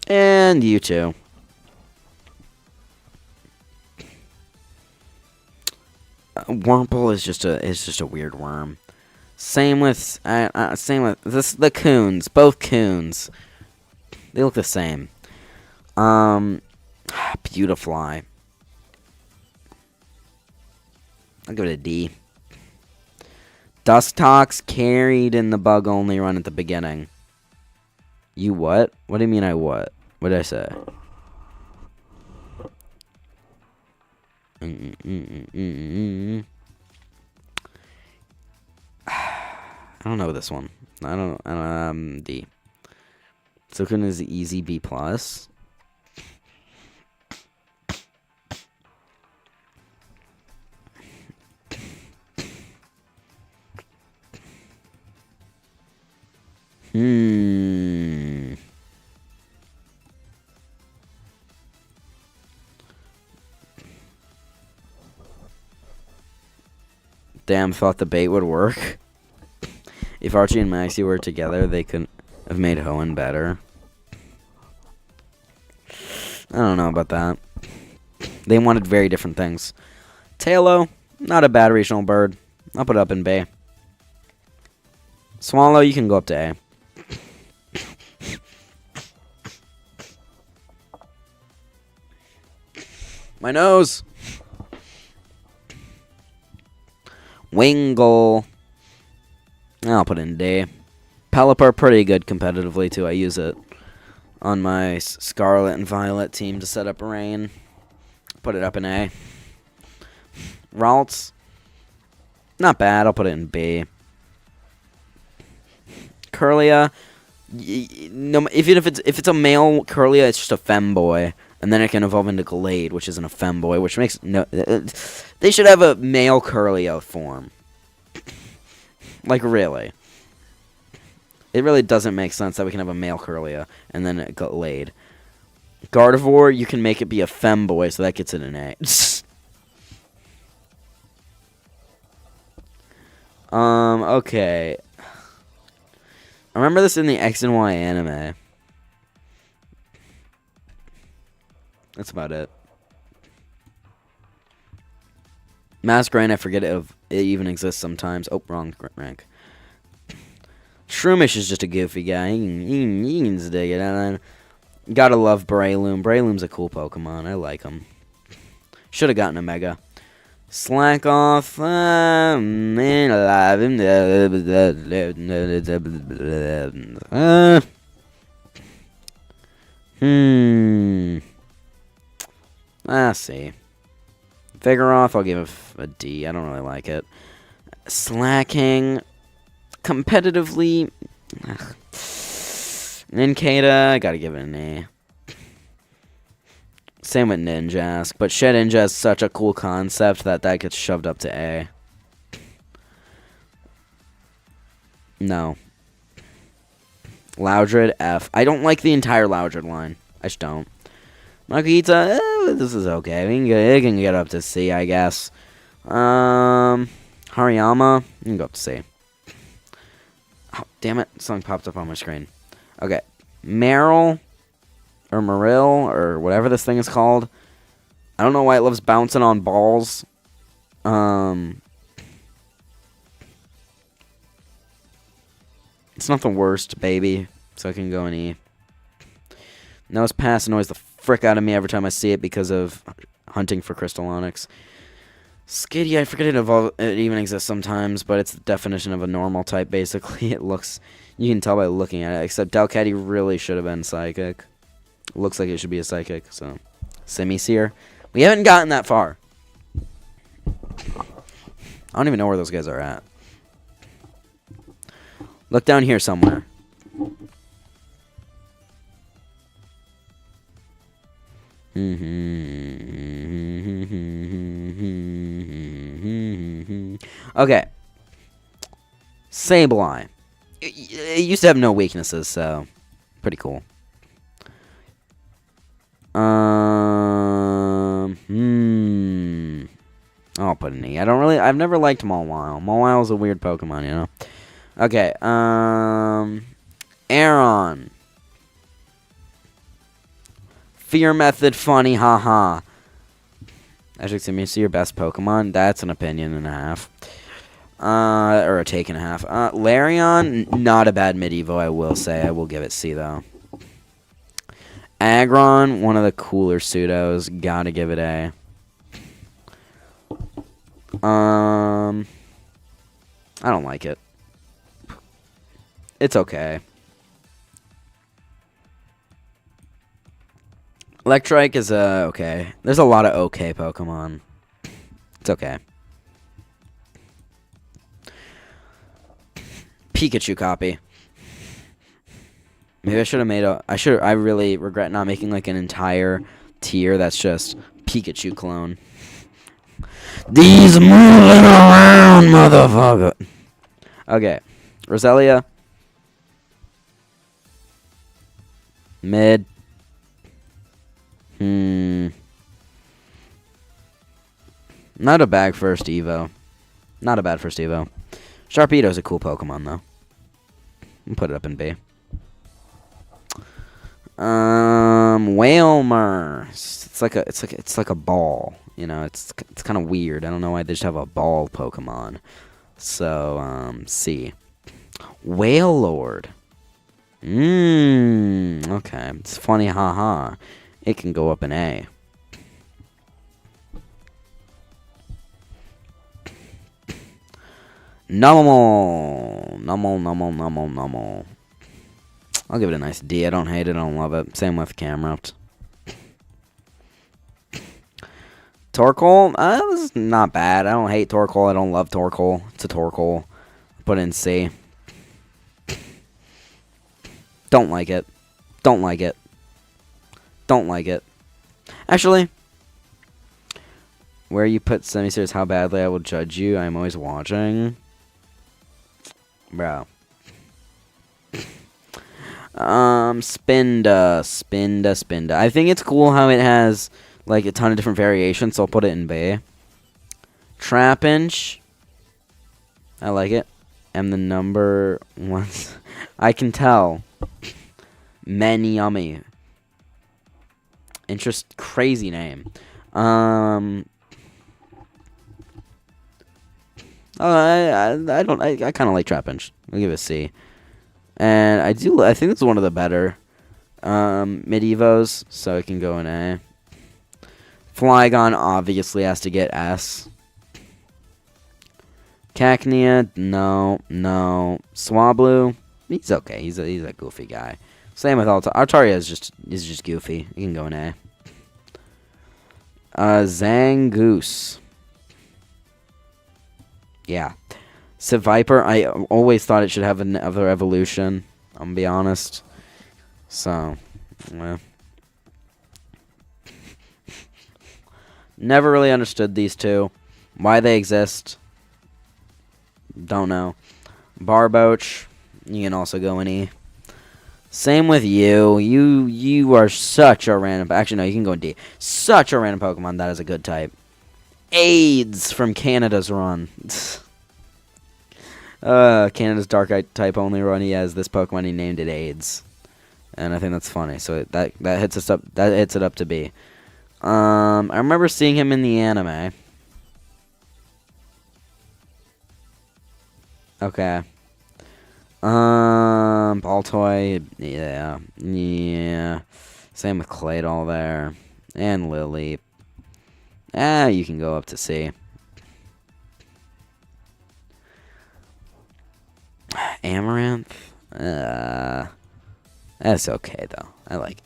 And you too. Wurmple is just a weird worm. Same with the Coons. Both Coons. They look the same. Beautifly. I'll give it a D. Dustox carried in the bug only run at the beginning. You what? What do you mean I what? What did I say? I don't know this one. I don't. D. Suicune is easy B plus. Damn, thought the bait would work. If Archie and Maxie were together, they could have made Hoenn better. I don't know about that. They wanted very different things. Tailo, not a bad regional bird. I'll put it up in B. Swallow, you can go up to A. My nose! Wingull. I'll put in D. Pelipper, pretty good competitively, too. I use it on my Scarlet and Violet team to set up Rain. Put it up in A. Ralts, not bad. I'll put it in B. Kirlia, no, even if it's a male Kirlia, it's just a femboy, and then it can evolve into Glade, which isn't a femboy, which makes no. They should have a male Kirlia form. Like really, it really doesn't make sense that we can have a male Kirlia and then a Glade. Gardevoir, you can make it be a femboy, so that gets it an A. Okay. I remember this in the X and Y anime. That's about it. Masquerain, I forget it even exists sometimes. Oh, wrong rank. Shroomish is just a goofy guy. He can dig it. And gotta love Breloom. Breloom's a cool Pokemon. I like him. Should have gotten a Mega. Slack off. Man alive. Let's see. Vigoroth, I'll give a D. I don't really like it. Slacking. Competitively. Nincada, I gotta give it an A. Same with Ninjask, but Shedinja is such a cool concept that gets shoved up to A. No. Loudred, F. I don't like the entire Loudred line. I just don't. Makita, this is okay. It can get up to C, I guess. Hariyama, you can go up to C. Oh, damn it. Something popped up on my screen. Okay. Marill, or Marill, or whatever this thing is called. I don't know why it loves bouncing on balls. It's not the worst, baby. So I can go in E. Nose Pass annoys the frick out of me every time I see it because of hunting for Crystal Onyx. Skitty, I forget it even exists sometimes, but it's the definition of a normal type, basically. It looks, you can tell by looking at it, except Delcatty really should have been Psychic. Looks like it should be a Psychic, so. Simisear. We haven't gotten that far. I don't even know where those guys are at. Look down here somewhere. Okay. Sableye. It used to have no weaknesses, so pretty cool. I'll put an E. I've never liked Mawile. Mawile is a weird Pokemon, you know. Okay, Aron. Fear Method, funny, haha. Actually, to me, see your best Pokemon. That's an opinion and a half. Or a take and a half. Larion, not a bad Medieval, I will say. I will give it C, though. Aggron, one of the cooler pseudos. Gotta give it A. I don't like it. It's okay. Electrike is, okay. There's a lot of okay Pokemon. It's okay. Pikachu copy. Maybe I should have made I really regret not making, like, an entire tier that's just Pikachu clone. These moving around, motherfucker. Okay. Roselia. Mid. Not a bad first Evo. Not a bad first Evo. Sharpedo's a cool Pokemon, though. I'll put it up in B. Wailmer. It's like a ball. You know, it's kind of weird. I don't know why they just have a ball Pokemon. So, C. Wailord. Okay. It's funny, haha. It can go up in A. Numel. I'll give it a nice D. I don't hate it. I don't love it. Same with Camerupt. Torkoal? This is not bad. I don't hate Torkoal. I don't love Torkoal. It's a Torkoal. Put it in C. Don't like it. Don't like it. Don't like it. Actually, where you put semi-serious how badly I will judge you, I'm always watching. Bro. Spinda. I think it's cool how it has, like, a ton of different variations, so I'll put it in B. Trapinch. I like it. And the number one. I can tell. Many yummy. Crazy name. I kind of like Trapinch. I'll give it a C. And I think it's one of the better mid-evos, so it can go in A. Flygon obviously has to get S. Cacnea, no. Swablu, he's okay. He's a goofy guy. Same with Altaria is just goofy. He can go in A. Zangoose. Yeah. Seviper, I always thought it should have another evolution. I'm gonna be honest. So, well. Never really understood these two. Why they exist. Don't know. Barboach, you can also go in E. Same with you. You are such a random. Actually, no, you can go in D. Such a random Pokemon. That is a good type. AIDS from Canada's run. Canada's dark type only run. He has this Pokemon. He named it AIDS, and I think that's funny. So that hits us up. That hits it up to B. I remember seeing him in the anime. Okay. Baltoy, yeah. Same with Claydol there. And Lily. You can go up to C. Amaranth? That's okay, though. I like it.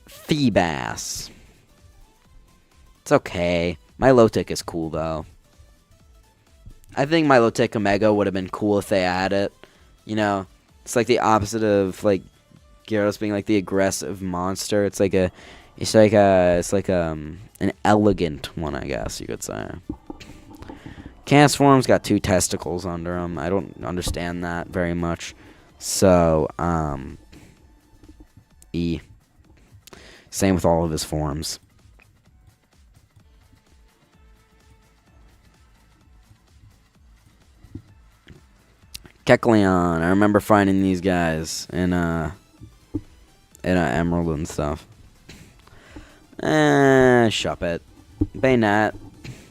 Feebas. It's okay. Milotic is cool, though. I think Milotic Omega would have been cool if they had it. You know, it's like the opposite of, like, Gyarados being like the aggressive monster. It's like an elegant one, I guess you could say. Castform's got 2 testicles under him. I don't understand that very much. So, E. Same with all of his forms. Kecleon. I remember finding these guys in Emerald and stuff. Shuppet. Banette.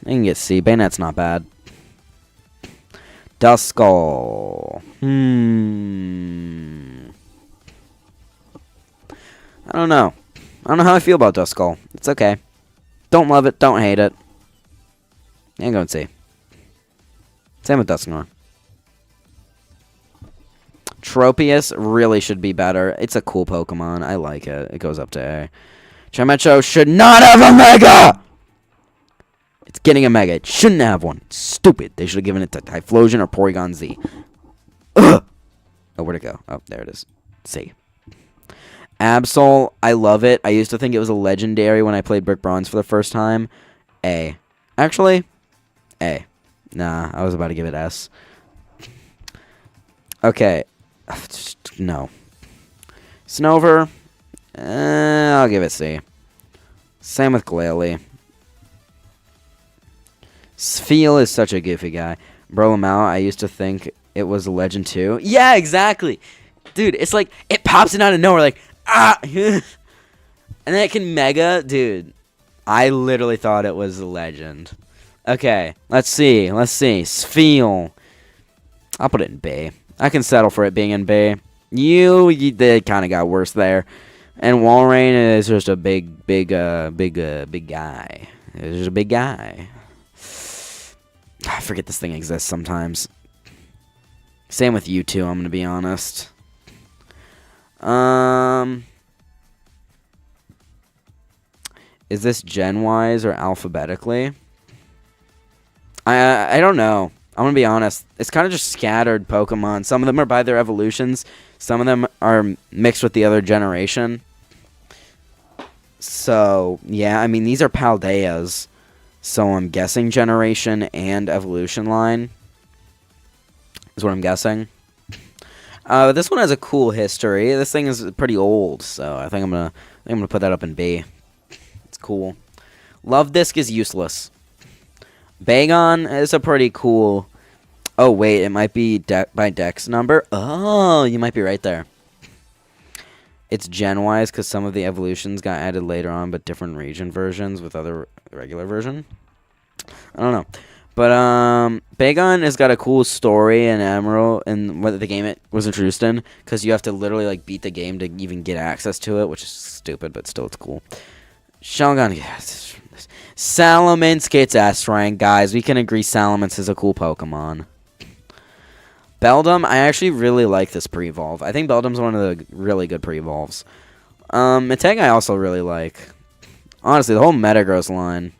I can get C. Banette's not bad. Duskull. I don't know. I don't know how I feel about Duskull. It's okay. Don't love it. Don't hate it. I'm going C. Same with Dusknoir. Tropius really should be better. It's a cool Pokemon. I like it. It goes up to A. Chimecho should not have a Mega! It's getting a Mega. It shouldn't have one. It's stupid. They should have given it to Typhlosion or Porygon Z. Ugh! Oh, where'd it go? Oh, there it is. C. Absol, I love it. I used to think it was a legendary when I played Brick Bronze for the first time. A. Actually, A. Nah, I was about to give it S. Okay. No. Snover, I'll give it C. Same with Glalie. Sfeel is such a goofy guy. Brolamau, I used to think it was a legend too. Yeah, exactly. Dude, it's like, it pops in out of nowhere, like, ah! And then it can Mega. Dude, I literally thought it was a legend. Okay, let's see. Sfeel. I'll put it in B. I can settle for it being in B. They kind of got worse there. And Walrein is just a big guy. It's just a big guy. I forget this thing exists sometimes. Same with you two, I'm going to be honest. Is this gen-wise or alphabetically? I don't know. I'm going to be honest. It's kind of just scattered Pokemon. Some of them are by their evolutions. Some of them are mixed with the other generation. So, yeah, I mean, these are Paldeas. So I'm guessing generation and evolution line is what I'm guessing. This one has a cool history. This thing is pretty old, so I think I'm gonna put that up in B. It's cool. Love Disc is useless. Bagon is a pretty cool. Oh wait, it might be by Dex number. Oh, you might be right there. It's gen-wise because some of the evolutions got added later on, but different region versions with other regular version. I don't know. But Bagon has got a cool story in Emerald and what the game it was introduced in, because you have to literally like beat the game to even get access to it, which is stupid, but still it's cool. Shelgon, yes. Salamence gets S rank, guys. We can agree Salamence is a cool Pokemon. Beldum, I actually really like this pre-evolve. I think Beldum's one of the really good pre-evolves. Metang I also really like. Honestly, the whole Metagross line.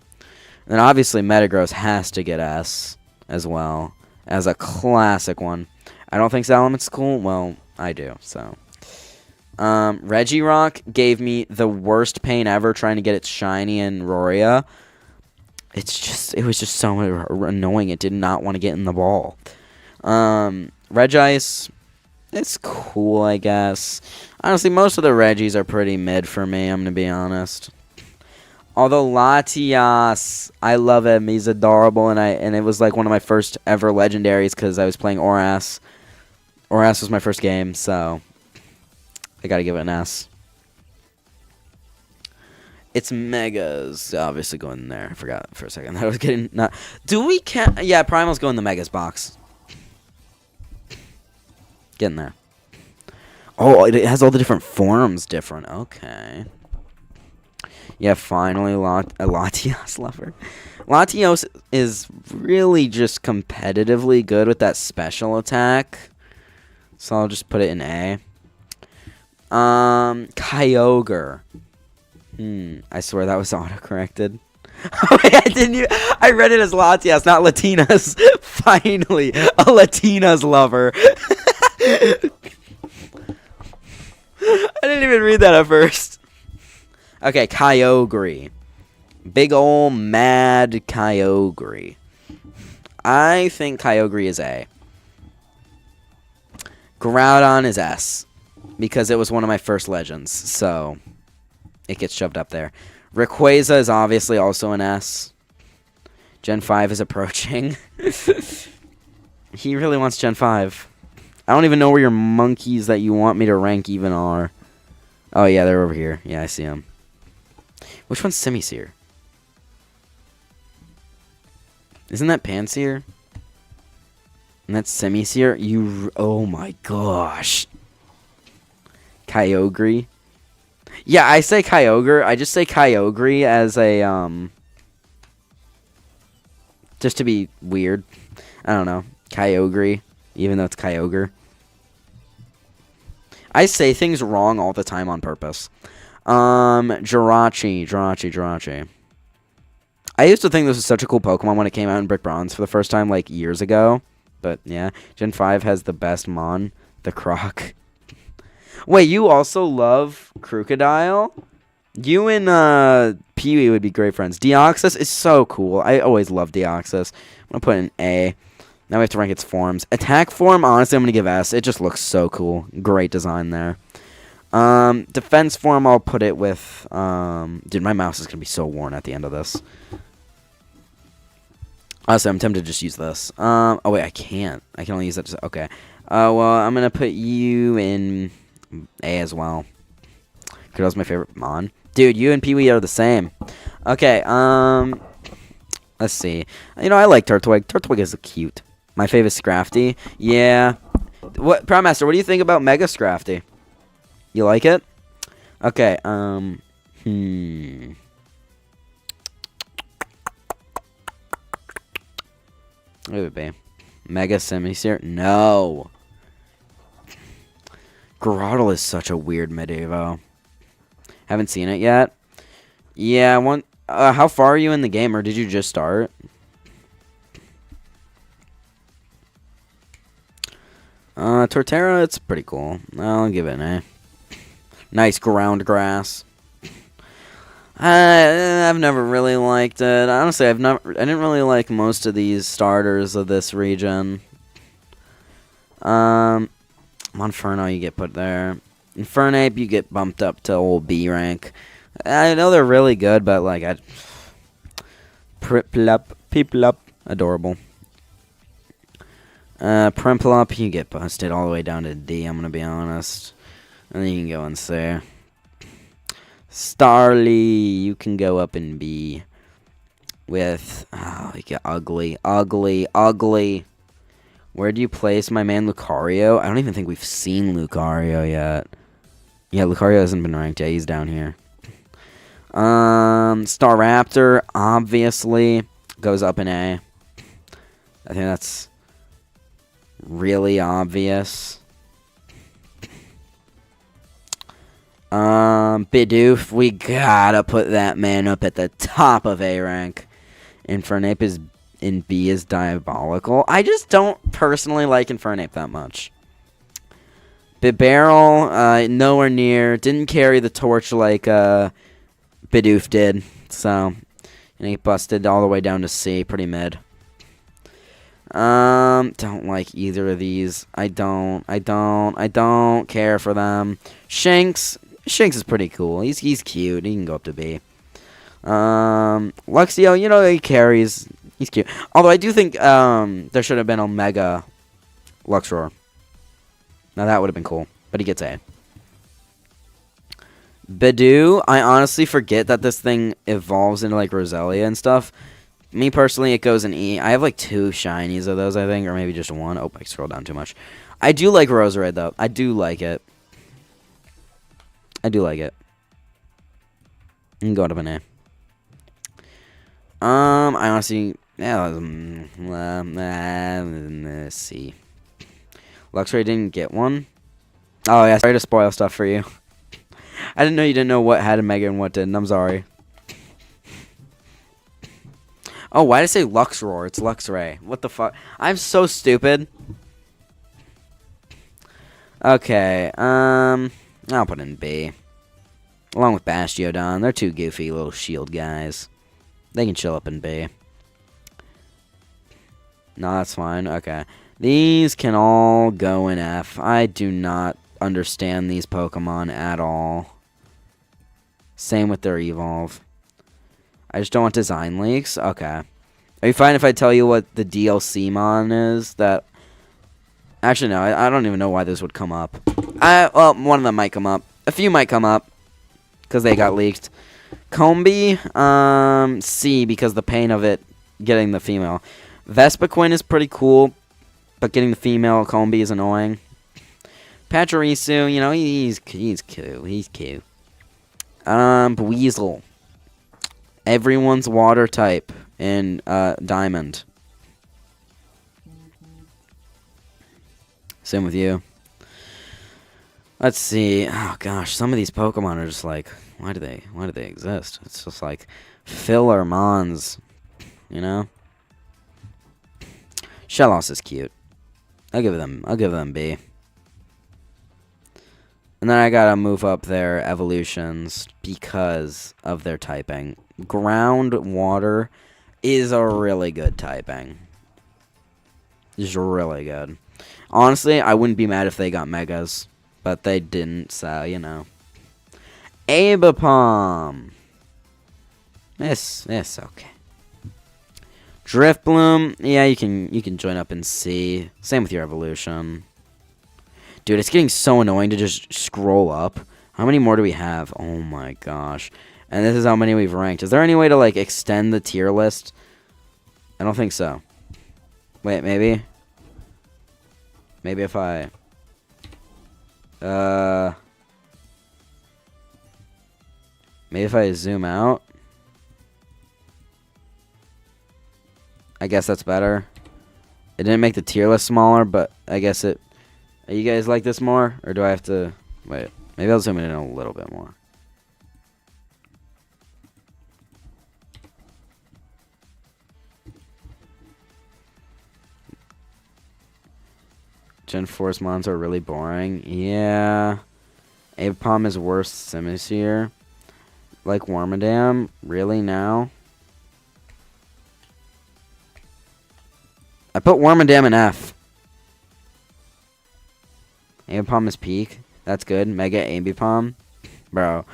And obviously Metagross has to get S as well as a classic one. I don't think Salamence is cool. Well, I do, so. Regirock gave me the worst pain ever trying to get its shiny in Roria. It was just so annoying. It did not want to get in the ball. Regice, it's cool, I guess. Honestly, most of the Regis are pretty mid for me, I'm going to be honest. Although Latias, I love him. He's adorable, and it was like one of my first ever legendaries because I was playing Oras. Oras was my first game, so I got to give it an S. It's Megas, obviously going in there. I forgot for a second. I was getting not. Do we count? Yeah, Primal's going in the Megas box. Get in there. Oh, it has all the different forms different. Okay. Yeah, finally, Latios lover. Latios is really just competitively good with that special attack. So I'll just put it in A. Kyogre. I swear that was autocorrected. Oh, wait, I read it as Latias, not Latinas. Finally, a Latinas lover. I didn't even read that at first. Okay, Kyogre. Big ol' mad Kyogre. I think Kyogre is A. Groudon is S. Because it was one of my first legends, so it gets shoved up there. Rayquaza is obviously also an S. Gen 5 is approaching. He really wants Gen 5. I don't even know where your monkeys that you want me to rank even are. Oh, yeah, they're over here. Yeah, I see them. Which one's Simisear? Isn't that Pansear? And that's Simisear? Oh my gosh. Kyogre? Yeah, I say Kyogre. I just say Kyogre as a, just to be weird. I don't know. Kyogre, even though it's Kyogre. I say things wrong all the time on purpose. Jirachi. I used to think this was such a cool Pokemon when it came out in Brick Bronze for the first time, like, years ago. But, yeah. Gen 5 has the best Mon, the Croc. Wait, you also love Crocodile? You and Pee-wee would be great friends. Deoxys is so cool. I always love Deoxys. I'm going to put an A. Now we have to rank its forms. Attack form, honestly, I'm going to give S. It just looks so cool. Great design there. Defense form, I'll put it with... dude, my mouse is going to be so worn at the end of this. Honestly, I'm tempted to just use this. Oh, wait, I can't. I can only use that. Okay. Well, I'm going to put you in A as well. Crocodile's my favorite Mon. Dude, you and Pee-wee are the same. Okay, let's see. You know, I like Turtwig. Turtwig is cute. My favorite Scrafty. Yeah. Prime Master, what do you think about Mega Scrafty? You like it? Okay, What would it be? Mega Simisear? No. Grotle is such a weird Medievo. Haven't seen it yet. Yeah, I want... how far are you in the game, or did you just start? Torterra, it's pretty cool. I'll give it an A. Nice ground grass. I've never really liked it. Honestly, I didn't really like most of these starters of this region. Monferno, you get put there. Infernape, you get bumped up to old B rank. I know they're really good, but like Piplup, adorable. Prinplup, you get busted all the way down to D, I'm gonna be honest. And then you can go and C. Starly, you can go up in B. With, you get ugly. Where do you place my man Lucario? I don't even think we've seen Lucario yet. Yeah, Lucario hasn't been ranked yet. He's down here. Staraptor, obviously, goes up in A. I think that's really obvious. Bidoof, we gotta put that man up at the top of A rank. Infernape is in B is diabolical. I just don't personally like Infernape that much. Bibarel, nowhere near. Didn't carry the torch like Bidoof did. So, and he busted all the way down to C, pretty mid. Don't like either of these. I don't care for them. Shanks is pretty cool. He's cute. He can go up to B. Luxio, you know, he carries. He's cute. Although I do think there should have been a Mega Luxor. Now that would have been cool. But he gets A. Bidoo, I honestly forget that this thing evolves into like Roselia and stuff. Me personally, it goes in E. I have like 2 shinies of those, I think, or maybe just 1. Oh, I scrolled down too much. I do like Roserade, though. I do like it. You can go up an A. I honestly, yeah, let's see. Luxray didn't get one. Oh yeah, sorry to spoil stuff for you. I didn't know you didn't know what had a Mega and what didn't. I'm sorry. Oh, why did I say Luxroar? It's Luxray. What the fuck? I'm so stupid. Okay, I'll put in B. Along with Bastiodon. They're 2 goofy little shield guys. They can chill up in B. No, that's fine. Okay. These can all go in F. I do not understand these Pokemon at all. Same with their Evolve. I just don't want design leaks. Okay. Are you fine if I tell you what the DLC mon is? That actually no, I don't even know why this would come up. Well, one of them might come up. A few might come up because they got leaked. Combi, C because the pain of it getting the female. Vespiquen is pretty cool, but getting the female Combi is annoying. Pachirisu, you know, he's cool. He's cute. Weasel. Everyone's water type in Diamond. Same with you. Let's see. Oh gosh, some of these Pokemon are just like, why do they exist? It's just like filler mons, you know? Shellos is cute. I'll give them B. And then I gotta move up their evolutions because of their typing. Ground water is a really good typing. It's really good. Honestly, I wouldn't be mad if they got megas, but they didn't, so you know. Abapom. It's okay. Drifbloom, yeah, you can join up in C. Same with your evolution. Dude, it's getting so annoying to just scroll up. How many more do we have? Oh my gosh. And this is how many we've ranked. Is there any way to, like, extend the tier list? I don't think so. Wait, maybe? Maybe if I... Maybe if I zoom out? I guess that's better. It didn't make the tier list smaller, but I guess it... You guys like this more? Or do I have to... Wait. Maybe I'll zoom in a little bit more. Gen 4's mons are really boring. Yeah. Apom is worse Simisear. Like Wormadam? Really now? I put Wormadam in F. Ambipom is peak. That's good. Mega Ambipom. Bro.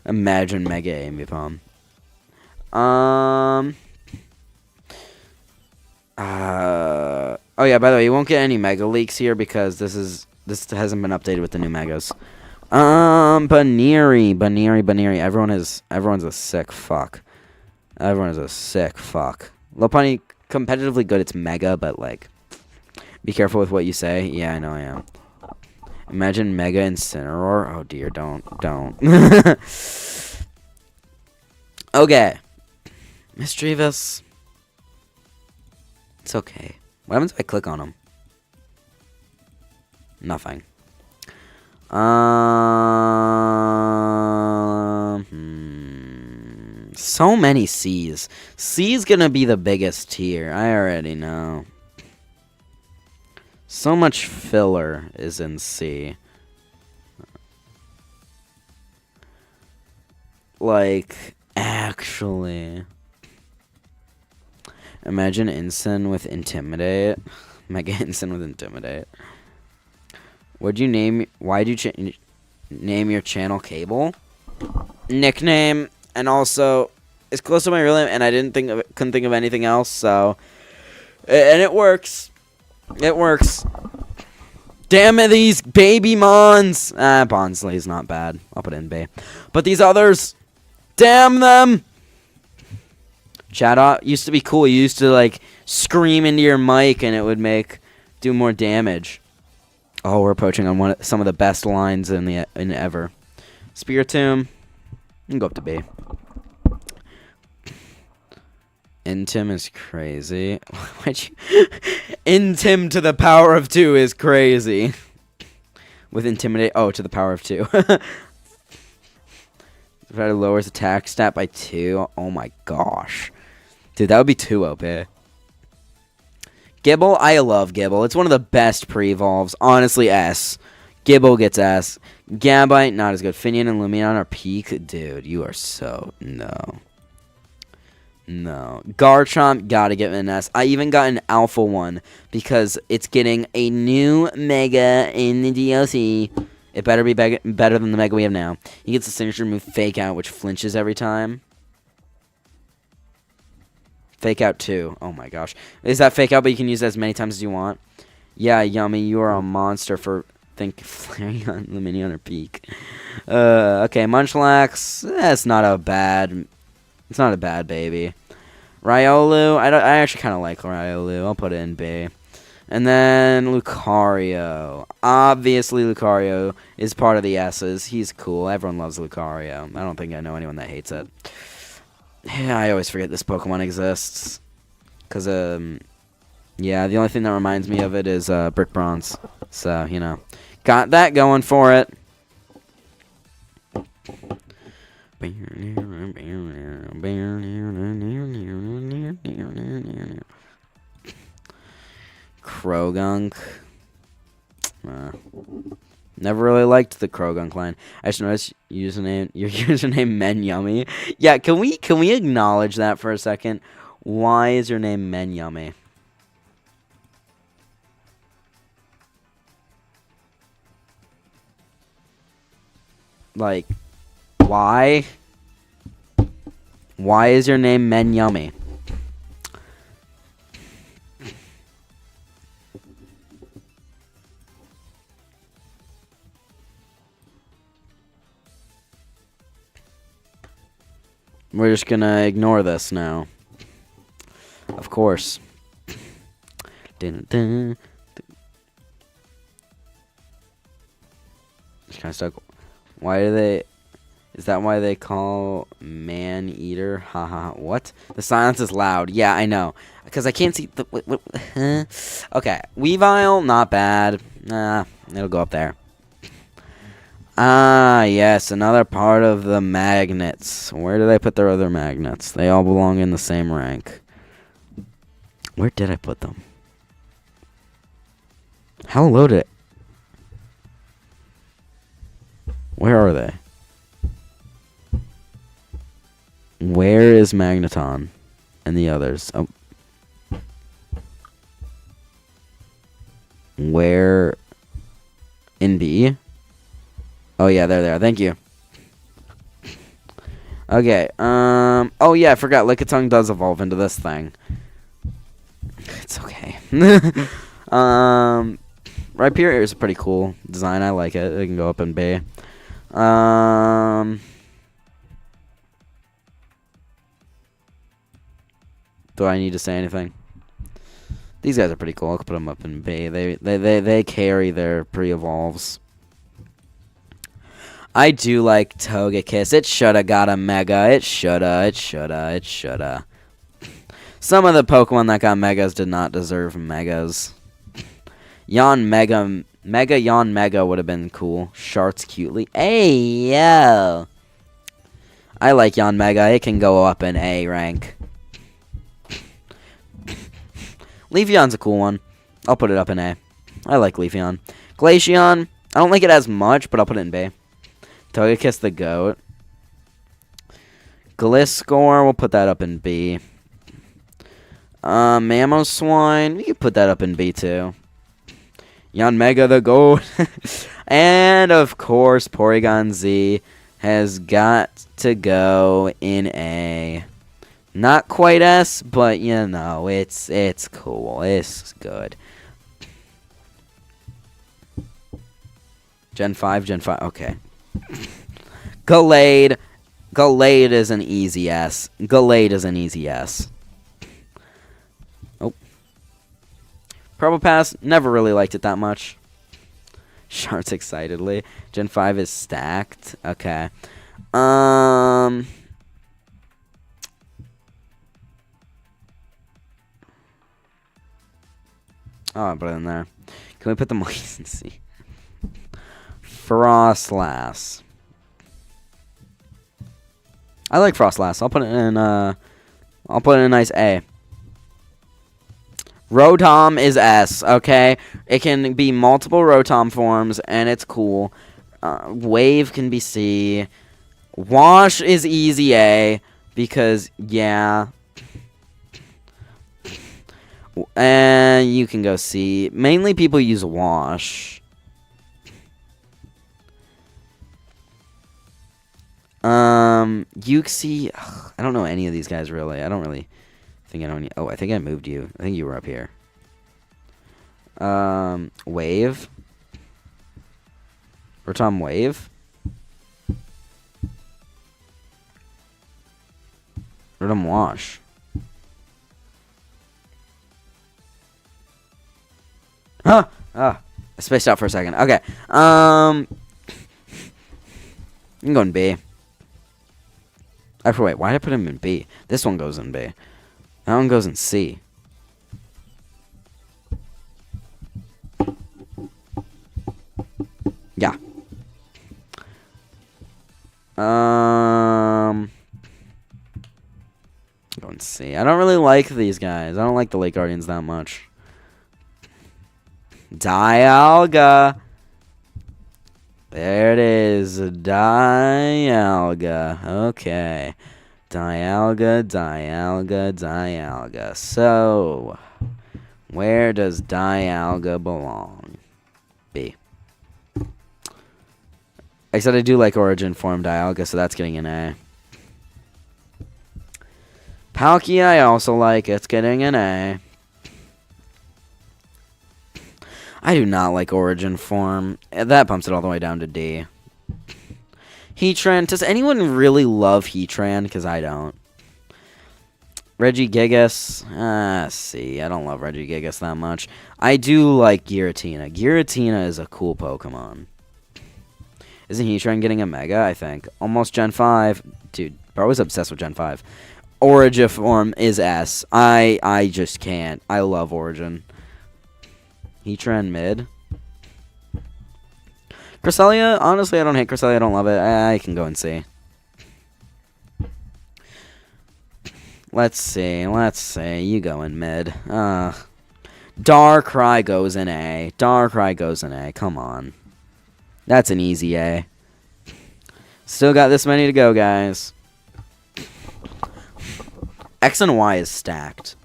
Imagine Mega Ambipom. Oh yeah, by the way, you won't get any Mega Leaks here because this hasn't been updated with the new Megas. Baneri. Everyone's a sick fuck. Everyone is a sick fuck. Lopunny, competitively good, it's Mega, but like, be careful with what you say. Yeah, I know I am. Imagine Mega Incineroar. Oh dear, don't. Okay. Mischievous. It's okay. What happens if I click on him? Nothing. So many C's. C's gonna be the biggest tier. I already know. So much filler is in C. Like, actually. Imagine Incin with Intimidate. Mega Incin with Intimidate. Why'd you name your channel Cable? Nickname, and also it's close to my real name, and I couldn't think of anything else, so and it works. It works. Damn it, these baby mons. Bonslay's not bad. I'll put it in B. But these others, damn them. Chatot used to be cool. You used to like scream into your mic, and it would do more damage. Oh, we're approaching on some of the best lines in ever. Spiritomb, you can go up to B. Intim is crazy. Intim to the power of 2 is crazy. With Intimidate, to the power of 2. If it lowers attack stat by 2, oh my gosh. Dude, that would be too OP. Gible, I love Gible. It's one of the best pre-evolves. Honestly, S. Gible gets S. Gabite, not as good. Finion and Lumion are peak. Dude, you are so... No. Garchomp, gotta get an S. I even got an Alpha one because it's getting a new Mega in the DLC. It better be better than the Mega we have now. He gets the signature move Fake Out, which flinches every time. Fake Out 2. Oh my gosh. Is that Fake Out, but you can use it as many times as you want? Yeah, Yummy, you are a monster for... Flareon, Luminion, or Peak. Okay, Munchlax. It's not a bad baby. Riolu. I actually kind of like Riolu. I'll put it in B. And then Lucario. Obviously, Lucario is part of the S's. He's cool. Everyone loves Lucario. I don't think I know anyone that hates it. Yeah, I always forget this Pokemon exists. Because, Yeah, the only thing that reminds me of it is Brick Bronze. So, you know, got that going for it. Krogunk. Never really liked the Krogunk line. I just noticed your username Men Yummy. Yeah, can we acknowledge that for a second? Why is your name Men Yummy? Like, why? Why is your name Men Yummy? We're just gonna ignore this now. Of course. Just kind of stuck. Why do they... Is that why they call man eater? Haha. What? The silence is loud. Yeah, I know. Because I can't see the... Okay. Weavile, not bad. Nah, it'll go up there. Ah, yes. Another part of the magnets. Where do they put their other magnets? They all belong in the same rank. Where did I put them? How low did it... Where are they? Where is Magneton and the others? Oh. Where? In B? Oh, yeah, they're there. Thank you. Okay, oh, yeah, I forgot. Lickitung does evolve into this thing. It's okay. Rhyperior is a pretty cool design. I like it. It can go up in B. Do I need to say anything? These guys are pretty cool. I'll put them up in B. They carry their pre-evolves. I do like Togekiss. It shoulda got a Mega. It shoulda. Some of the Pokemon that got Megas did not deserve Megas. Yon Mega Yon Mega would have been cool. Sharts cutely. Hey, yo. I like Yon Mega. It can go up in A rank. Leafeon's a cool one. I'll put it up in A. I like Leafeon. Glaceon, I don't like it as much, but I'll put it in B. Togekiss the GOAT. Gliscor, we'll put that up in B. Mamoswine, we could put that up in B too. Yanmega the GOAT. And, of course, Porygon Z has got to go in A. Not quite S, but, you know, it's cool. It's good. Gen 5, okay. Gallade. Gallade is an easy S. Oh. Probopass, never really liked it that much. Sharts excitedly. Gen 5 is stacked. Okay. Oh, I put it in there. Can we put the monkeys in C? Frostlass. I like Frostlass. I'll put it in a nice A. Rotom is S, okay? It can be multiple Rotom forms, and it's cool. Wave can be C. Wash is easy A, because, yeah. And you can go C. Mainly people use Wash. Uxie, I don't know any of these guys really. I don't really think I know any. Oh, I think I moved you. I think you were up here. Wave. Rotom Wave. Rotom Wash. Huh. Ah, I spaced out for a second. Okay. I'm going B. Actually, wait, why did I put him in B? This one goes in B. That one goes in C. Go and see. I don't really like these guys. I don't like the Lake Guardians that much. Dialga. There it is. Dialga. Okay. Dialga, Dialga, Dialga. So, where does Dialga belong? B. I said I do like Origin Form Dialga, so that's getting an A. Palkia I also like. It's getting an A. I do not like Origin Form. That bumps it all the way down to D. Heatran. Does anyone really love Heatran? Because I don't. Regigigas. C. I don't love Regigigas that much. I do like Giratina. Giratina is a cool Pokemon. Isn't Heatran getting a Mega, I think? Almost Gen 5. Dude, bro was obsessed with Gen 5. Origiform is S. I just can't. I love Origin. Heatran mid. Cresselia, honestly, I don't hate Cresselia. I don't love it. I can go and see. Let's see. Let's see. You go in mid. Darkrai goes in A. Darkrai goes in A. Come on. That's an easy A. Still got this many to go, guys. X and Y is stacked.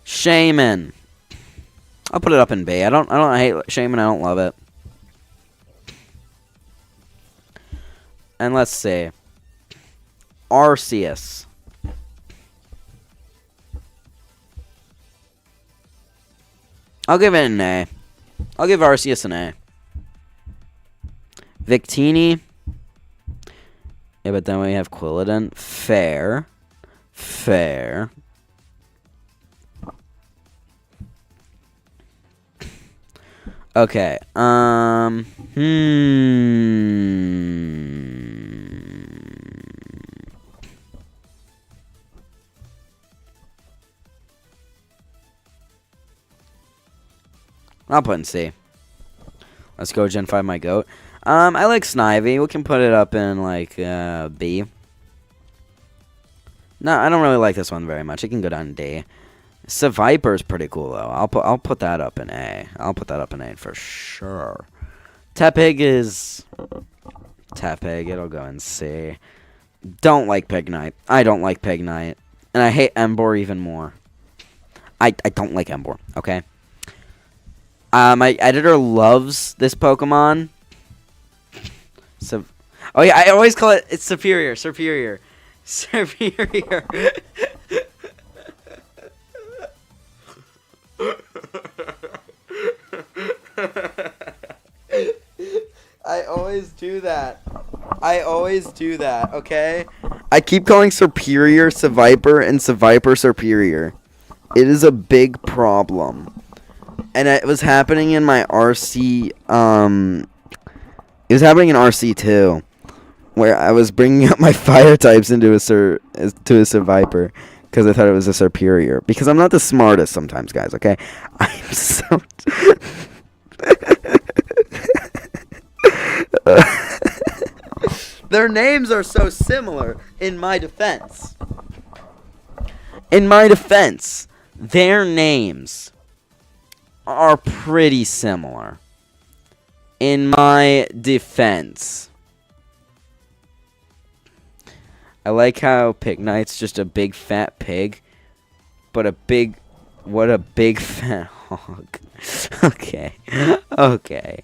Shaman. I'll put it up in B. I don't hate Shaman. I don't love it. And let's see. Arceus. I'll give it an A. I'll give Arceus an A. Victini. Yeah, but then we have Quilladin. Fair. Fair. Okay. I'll put in C. Let's go Gen 5 my goat. I like Snivy. We can put it up in, like, B. No, I don't really like this one very much. It can go down to D. Seviper's pretty cool, though. I'll put that up in A. I'll put that up in A for sure. Tepig is... Tepig. It'll go in C. Don't like Pignite. I don't like Pignite. And I hate Emboar even more. I don't like Emboar, okay? My editor loves this Pokemon. So, oh yeah, I always call it. It's Superior. Superior. Superior. I always do that. I always do that. Okay. I keep calling Superior Seviper and Seviper Superior. It is a big problem. And it was happening in my RC, it was happening in RC too, where I was bringing up my fire types into a Seviper, because I thought it was a Superior. Because I'm not the smartest sometimes, guys, okay? I'm so... Their names are so similar, in my defense. In my defense, their names... are pretty similar. In my defense. I like how Pignite's just a big fat pig. But a big... What a big fat hog. Okay. Okay.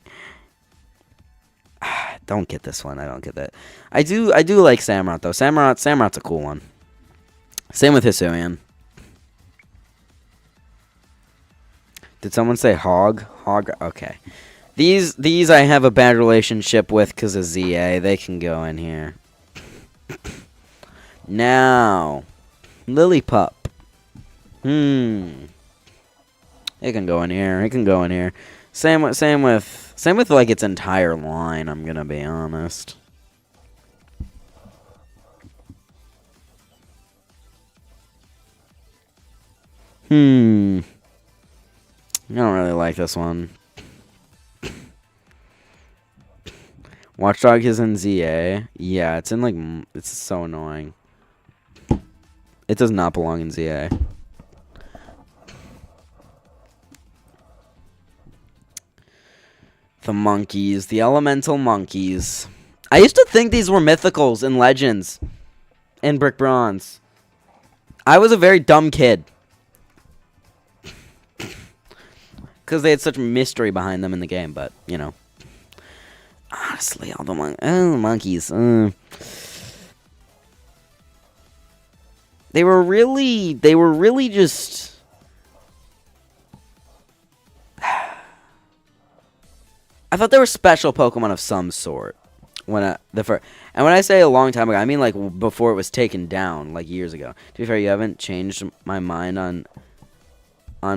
Don't get this one. I don't get that. I do like Samurott, though. Samurott's a cool one. Same with Hisuian. Did someone say hog? Hog? Okay. These I have a bad relationship with because of ZA. They can go in here. Now, Lillipup. It can go in here. It can go in here. Same with like its entire line, I'm gonna be honest. I don't really like this one. Watchdog is in ZA. Yeah, it's in like it's so annoying. It does not belong in ZA. The monkeys, the elemental monkeys. I used to think these were mythicals and legends in Brick Bronze. I was a very dumb kid. Because they had such mystery behind them in the game, but, you know. Honestly, all the monkeys. They were really just... I thought they were special Pokemon of some sort. And when I say a long time ago, I mean like before it was taken down, like years ago. To be fair, you haven't changed my mind on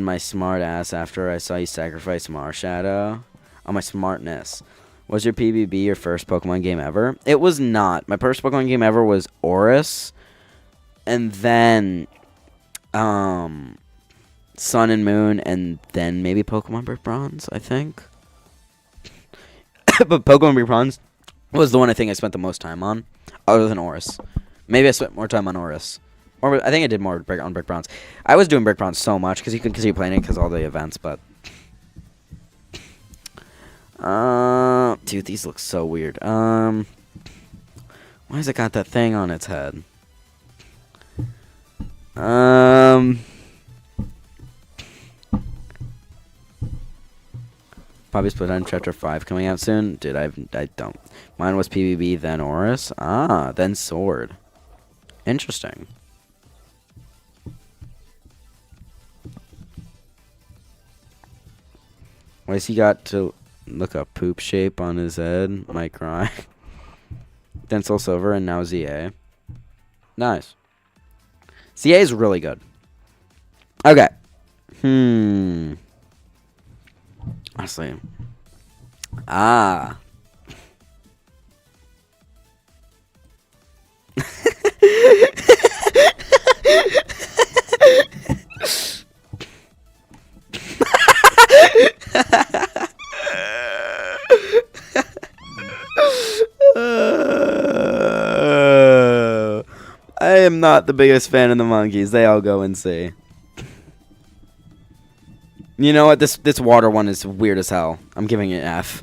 my smart ass after I saw you sacrifice Marshadow. On my smartness. Was your PBB your first Pokemon game ever? It was not. My first Pokemon game ever was Oris. And then Sun and Moon, and then maybe Pokemon Brick Bronze, I think. But Pokemon Brick Bronze was the one I think I spent the most time on, other than Oris. Maybe I spent more time on Oris. Or I think I did more on Brick Bronze. I was doing Brick Bronze so much because you could continue playing it because all the events, but... dude, these look so weird. Why has it got that thing on its head? Probably split on Chapter 5 coming out soon. Dude, I don't. Mine was PBB, then Oris. Then Sword. Interesting. Why has he got to look a poop shape on his head? Might cry. Then Soul Silver and now ZA. Nice. ZA is really good. Okay. Honestly. I am not the biggest fan of the monkeys. They all go and see. You know what? This water one is weird as hell. I'm giving it F.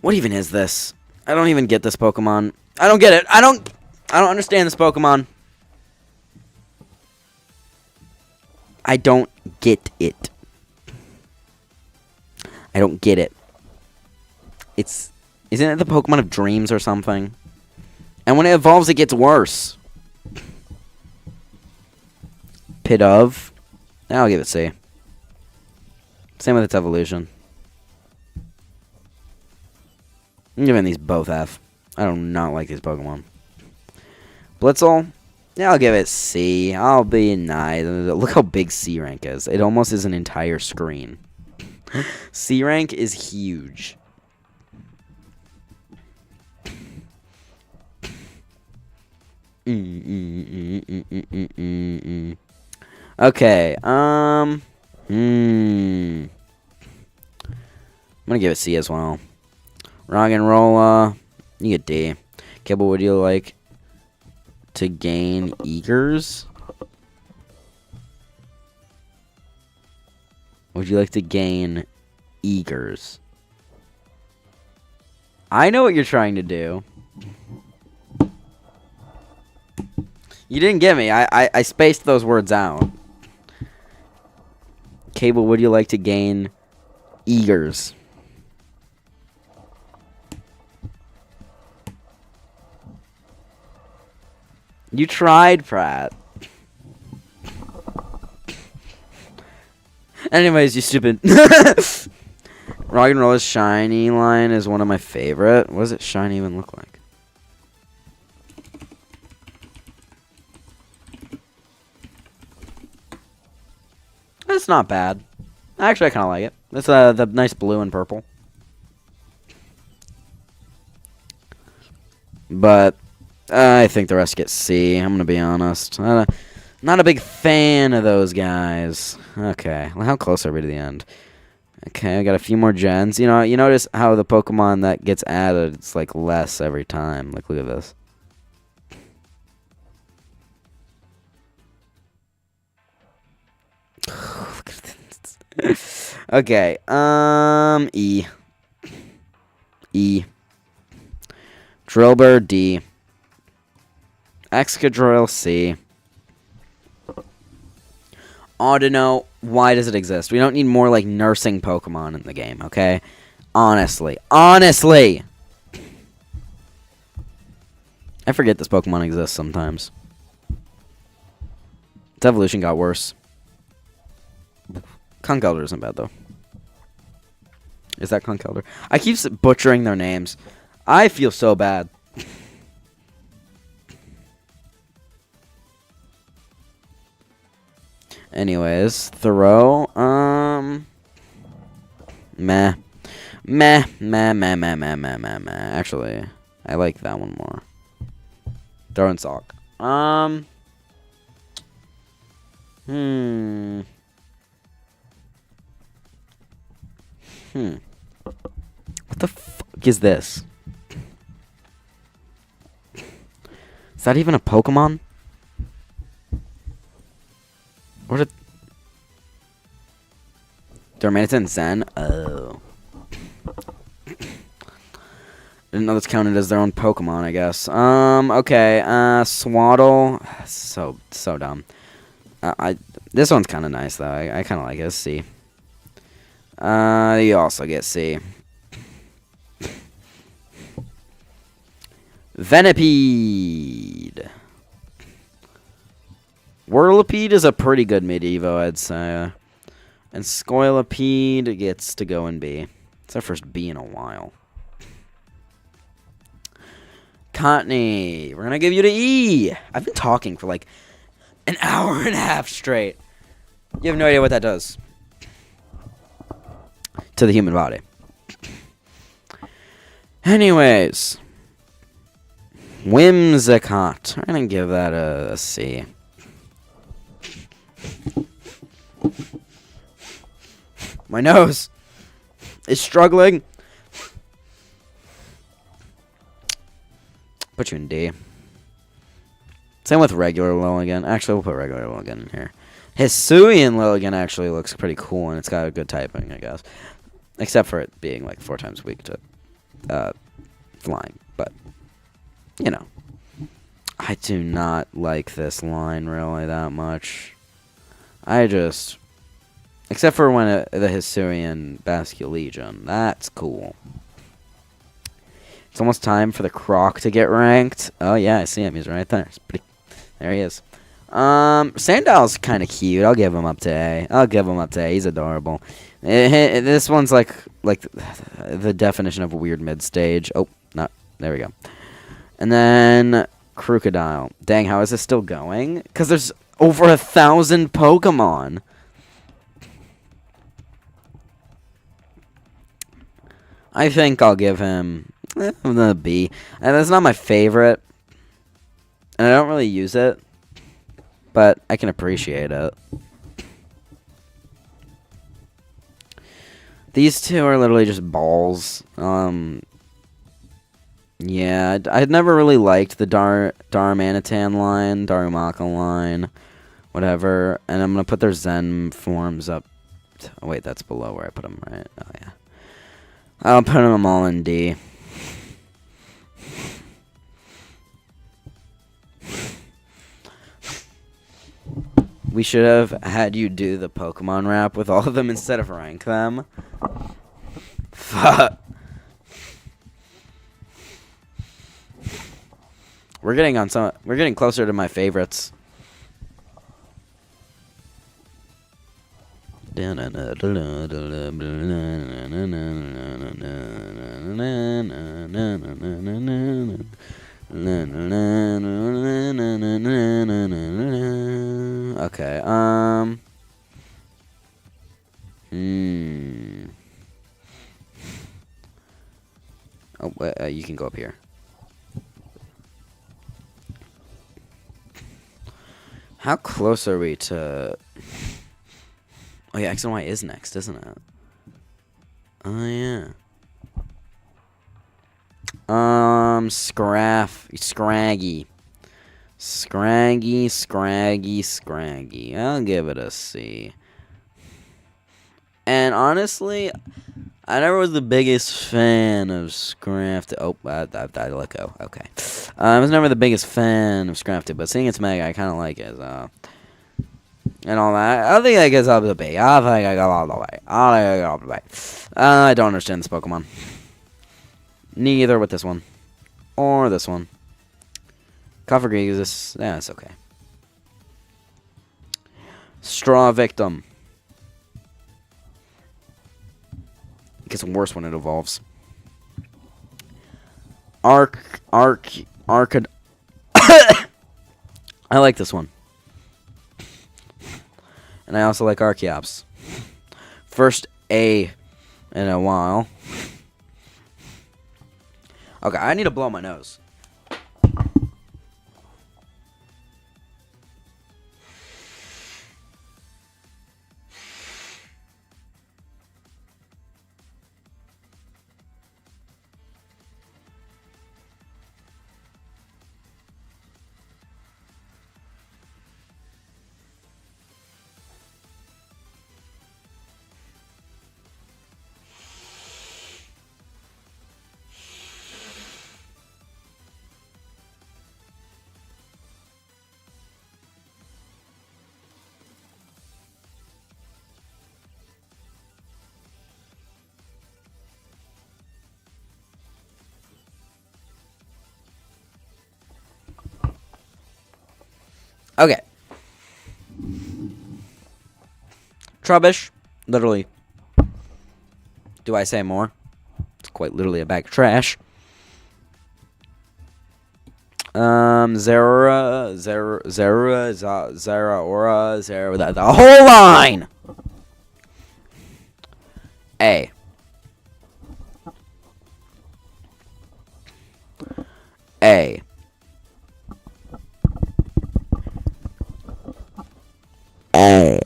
What even is this? I don't even get this Pokemon. I don't get it. I don't understand this Pokemon. I don't get it. I don't get it. Isn't it the Pokemon of dreams or something? And when it evolves, it gets worse. Pit of. I'll give it C. Same with its evolution. I'm giving these both F. I do not like these Pokemon. Blitzel. Yeah, I'll give it C. I'll be nice. Look how big C rank is. It almost is an entire screen. C rank is huge. Okay, I'm gonna give it C as well. Roggenrola, you get D. Kibble, would you like to gain Eagers? Would you like to gain Eagers? I know what you're trying to do. You didn't get me. I spaced those words out. Cable, would you like to gain Eagers? You tried, Pratt. Anyways, you stupid. Roggenrola's shiny line is one of my favorite. What does it shiny even look like? It's not bad. Actually, I kind of like it. It's the nice blue and purple. But I think the rest get C. I'm going to be honest. Not a big fan of those guys. Okay, well, how close are we to the end? Okay, I got a few more gens. You know, you notice how the Pokemon that gets added, it's like less every time. Like, look at this. Okay, E. E. Drillbur, D. Excadrill, C. Audino, why does it exist? We don't need more, like, nursing Pokemon in the game, okay? Honestly. Honestly! I forget this Pokemon exists sometimes. Its evolution got worse. Conkeldurr isn't bad, though. Is that Conkeldurr? I keep butchering their names. I feel so bad. Anyways, Thoreau, meh. Meh, meh, meh, meh, meh, meh, meh, meh. Actually, I like that one more. Throwing Sock. Hmm. What the fuck is this? Is that even a Pokemon? What did... Darmanitan Zen? Oh. Didn't know this counted as their own Pokemon, I guess. Okay, Swaddle. So dumb. This one's kind of nice, though. I kind of like it. Let's see. You also get C. Venipede. Whirlipede is a pretty good Medievo, I'd say. And Scoilipede gets to go in B. It's our first B in a while. Cottony, we're going to give you to E. I've been talking for like an hour and a half straight. You have no idea what that does to the human body. Anyways. Whimsicott. I'm going to give that a C. My nose is struggling. Put you in D. Same with regular Lilligant. Actually, we'll put regular Lilligant in here. Hisuian Lilligant actually looks pretty cool, and it's got a good typing, I guess. Except for it being like 4 times weak to flying. But, you know. I do not like this line really that much. I just... Except for when the Hisuian Basculegion. That's cool. It's almost time for the Croc to get ranked. Oh, yeah, I see him. He's right there. There he is. Sandow's kind of cute. I'll give him up to A. He's adorable. This one's like the definition of a weird mid-stage. Oh, no. There we go. And then Crocodile. Dang, how is this still going? Because there's over 1,000 Pokemon. I think I'll give him the B. And that's not my favorite. And I don't really use it. But I can appreciate it. These two are literally just balls. Yeah, I'd never really liked the Darmanitan line, Darumaka line, whatever. And I'm going to put their Zen forms up. Oh, wait, that's below where I put them, right? Oh, yeah. I'll put them all in D. We should have had you do the Pokemon rap with all of them instead of rank them. Fuck. We're getting closer to my favorites. Okay, Oh, you can go up here. How close are we to... Oh, yeah, X and Y is next, isn't it? Oh, yeah. Scraggy. Scraggy. I'll give it a C. And honestly, I never was the biggest fan of Scrafted. Oh, I let go. Okay. I was never the biggest fan of Scrafted, but seeing it's Mega, I kind of like it. And all that. I think I guess I'll be a B. I think I got all the way. I don't understand this Pokemon. Neither with this one. Or this one. Coffergreek is this. Yeah, it's okay. Straw Victim. It gets worse when it evolves. Arcad. I like this one. And I also like Archeops. First A in a while. Okay, I need to blow my nose. Okay. Trubbish. Literally. Do I say more? It's quite literally a bag of trash. Zera, the whole line! A. A. A.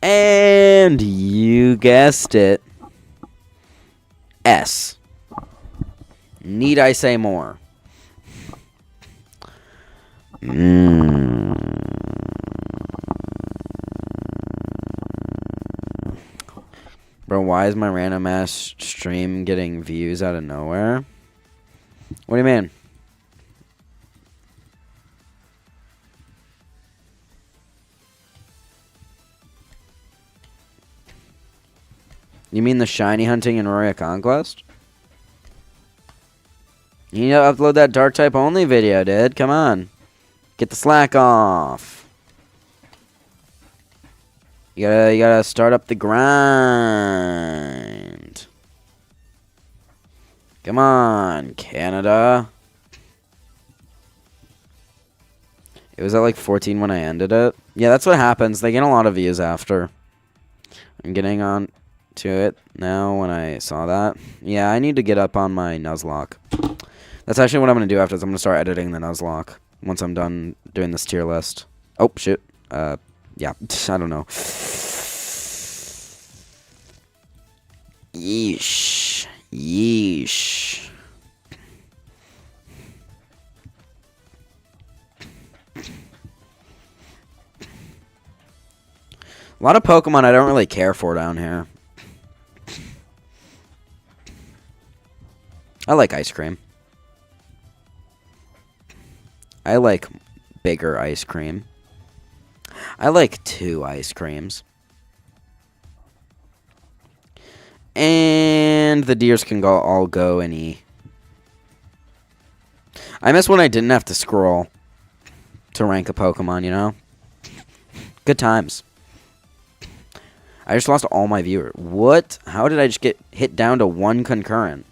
And you guessed it. S. Need I say more? Bro, why is my random ass stream getting views out of nowhere? What do you mean? You mean the shiny hunting in Royal Conquest? You need to upload that dark type only video, dude. Come on. Get the slack off. You gotta start up the grind. Come on, Canada. It was at like 14 when I ended it. Yeah, that's what happens. They get a lot of views after. I'm getting on to it now when I saw that. Yeah, I need to get up on my Nuzlocke. That's actually what I'm going to do after this. I'm going to start editing the Nuzlocke once I'm done doing this tier list. Oh, shit. Yeah, I don't know. Yeesh. Yeesh. A lot of Pokemon I don't really care for down here. I like ice cream. I like bigger ice cream. I like 2 ice creams. And the deers can all go in E. I miss when I didn't have to scroll to rank a Pokemon, you know? Good times. I just lost all my viewers. What? How did I just get hit down to 1 concurrent?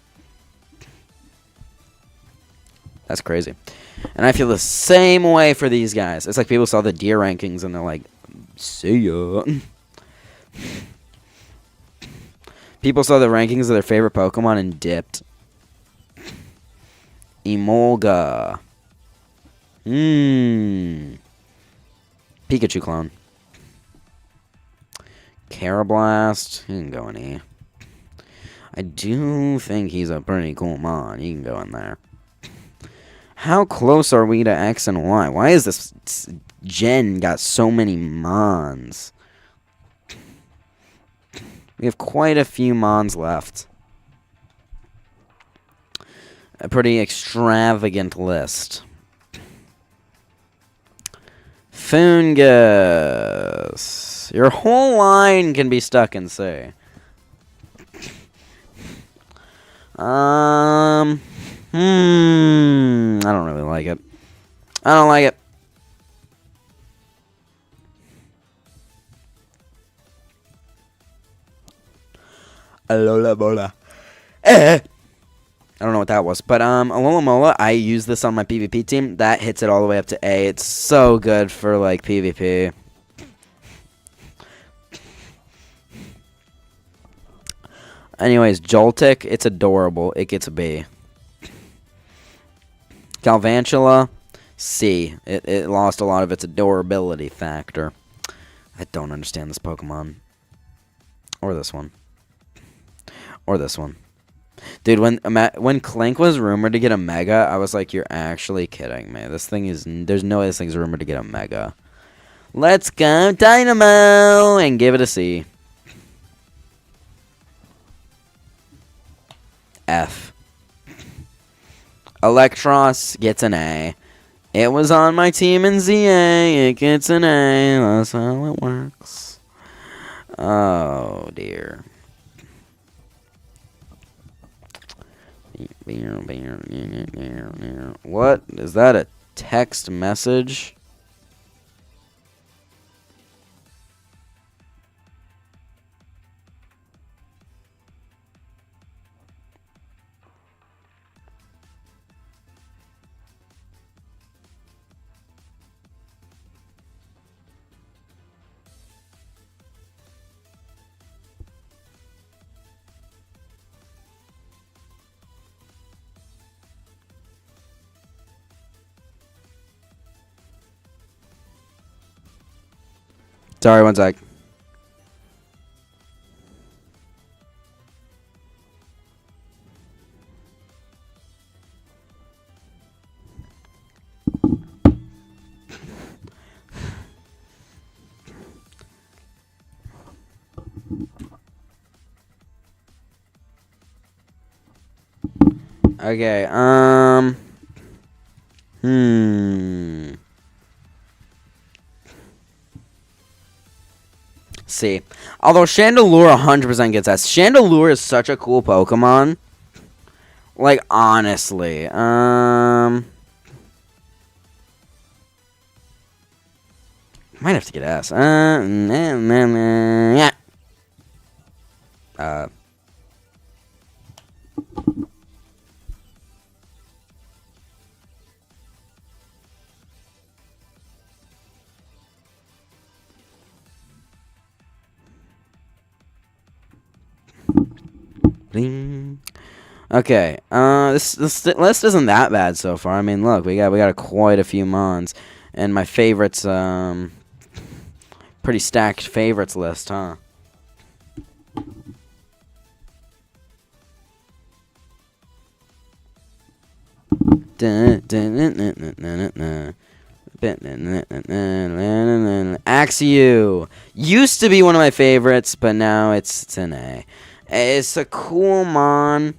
That's crazy. And I feel the same way for these guys. It's like people saw the deer rankings and they're like, see ya. People saw the rankings of their favorite Pokemon and dipped. Emolga. Pikachu clone. Carablast. He can go in E. I do think he's a pretty cool mon. He can go in there. How close are we to X and Y? Why is this gen got so many mons? We have quite a few mons left. A pretty extravagant list. Fungus. Your whole line can be stuck in C. I don't really like it. I don't like it. Alola Bola. I don't know what that was. But Alola, I use this on my PvP team. That hits it all the way up to A. It's so good for, like, PvP. Anyways, Joltik, it's adorable. It gets a B. Galvantula, C. It lost a lot of its adorability factor. I don't understand this Pokemon. Or this one. Or this one. Dude, when Clink was rumored to get a Mega, I was like, you're actually kidding me. This thing is... There's no way this thing's rumored to get a Mega. Let's go Dynamo! And give it a C. F. Electros gets an A. It was on my team in ZA. It gets an A. That's how it works. Oh, dear. What? Is that a text message? Sorry, one sec. Okay, C. Although Chandelure 100% gets S. Chandelure is such a cool Pokemon. Like, honestly. Might have to get S. Yeah. Okay, this list isn't that bad so far. I mean, look, we got quite a few mons, and my favorites, pretty stacked favorites list, huh? Axew used to be one of my favorites, but now it's an A. It's a cool mon.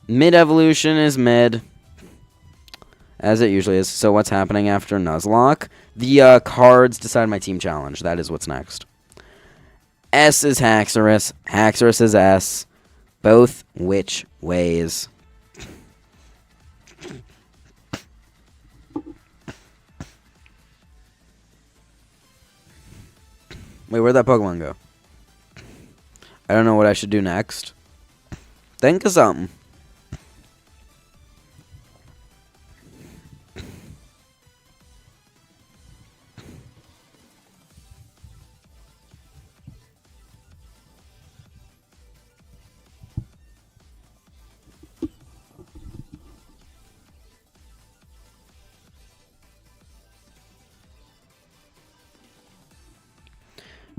Mid-evolution is mid, as it usually is. So what's happening after Nuzlocke? The cards decide my team challenge. That is what's next. S is Haxorus. Haxorus is S. Both which ways? Wait, where'd that Pokemon go? I don't know what I should do next. Think of something.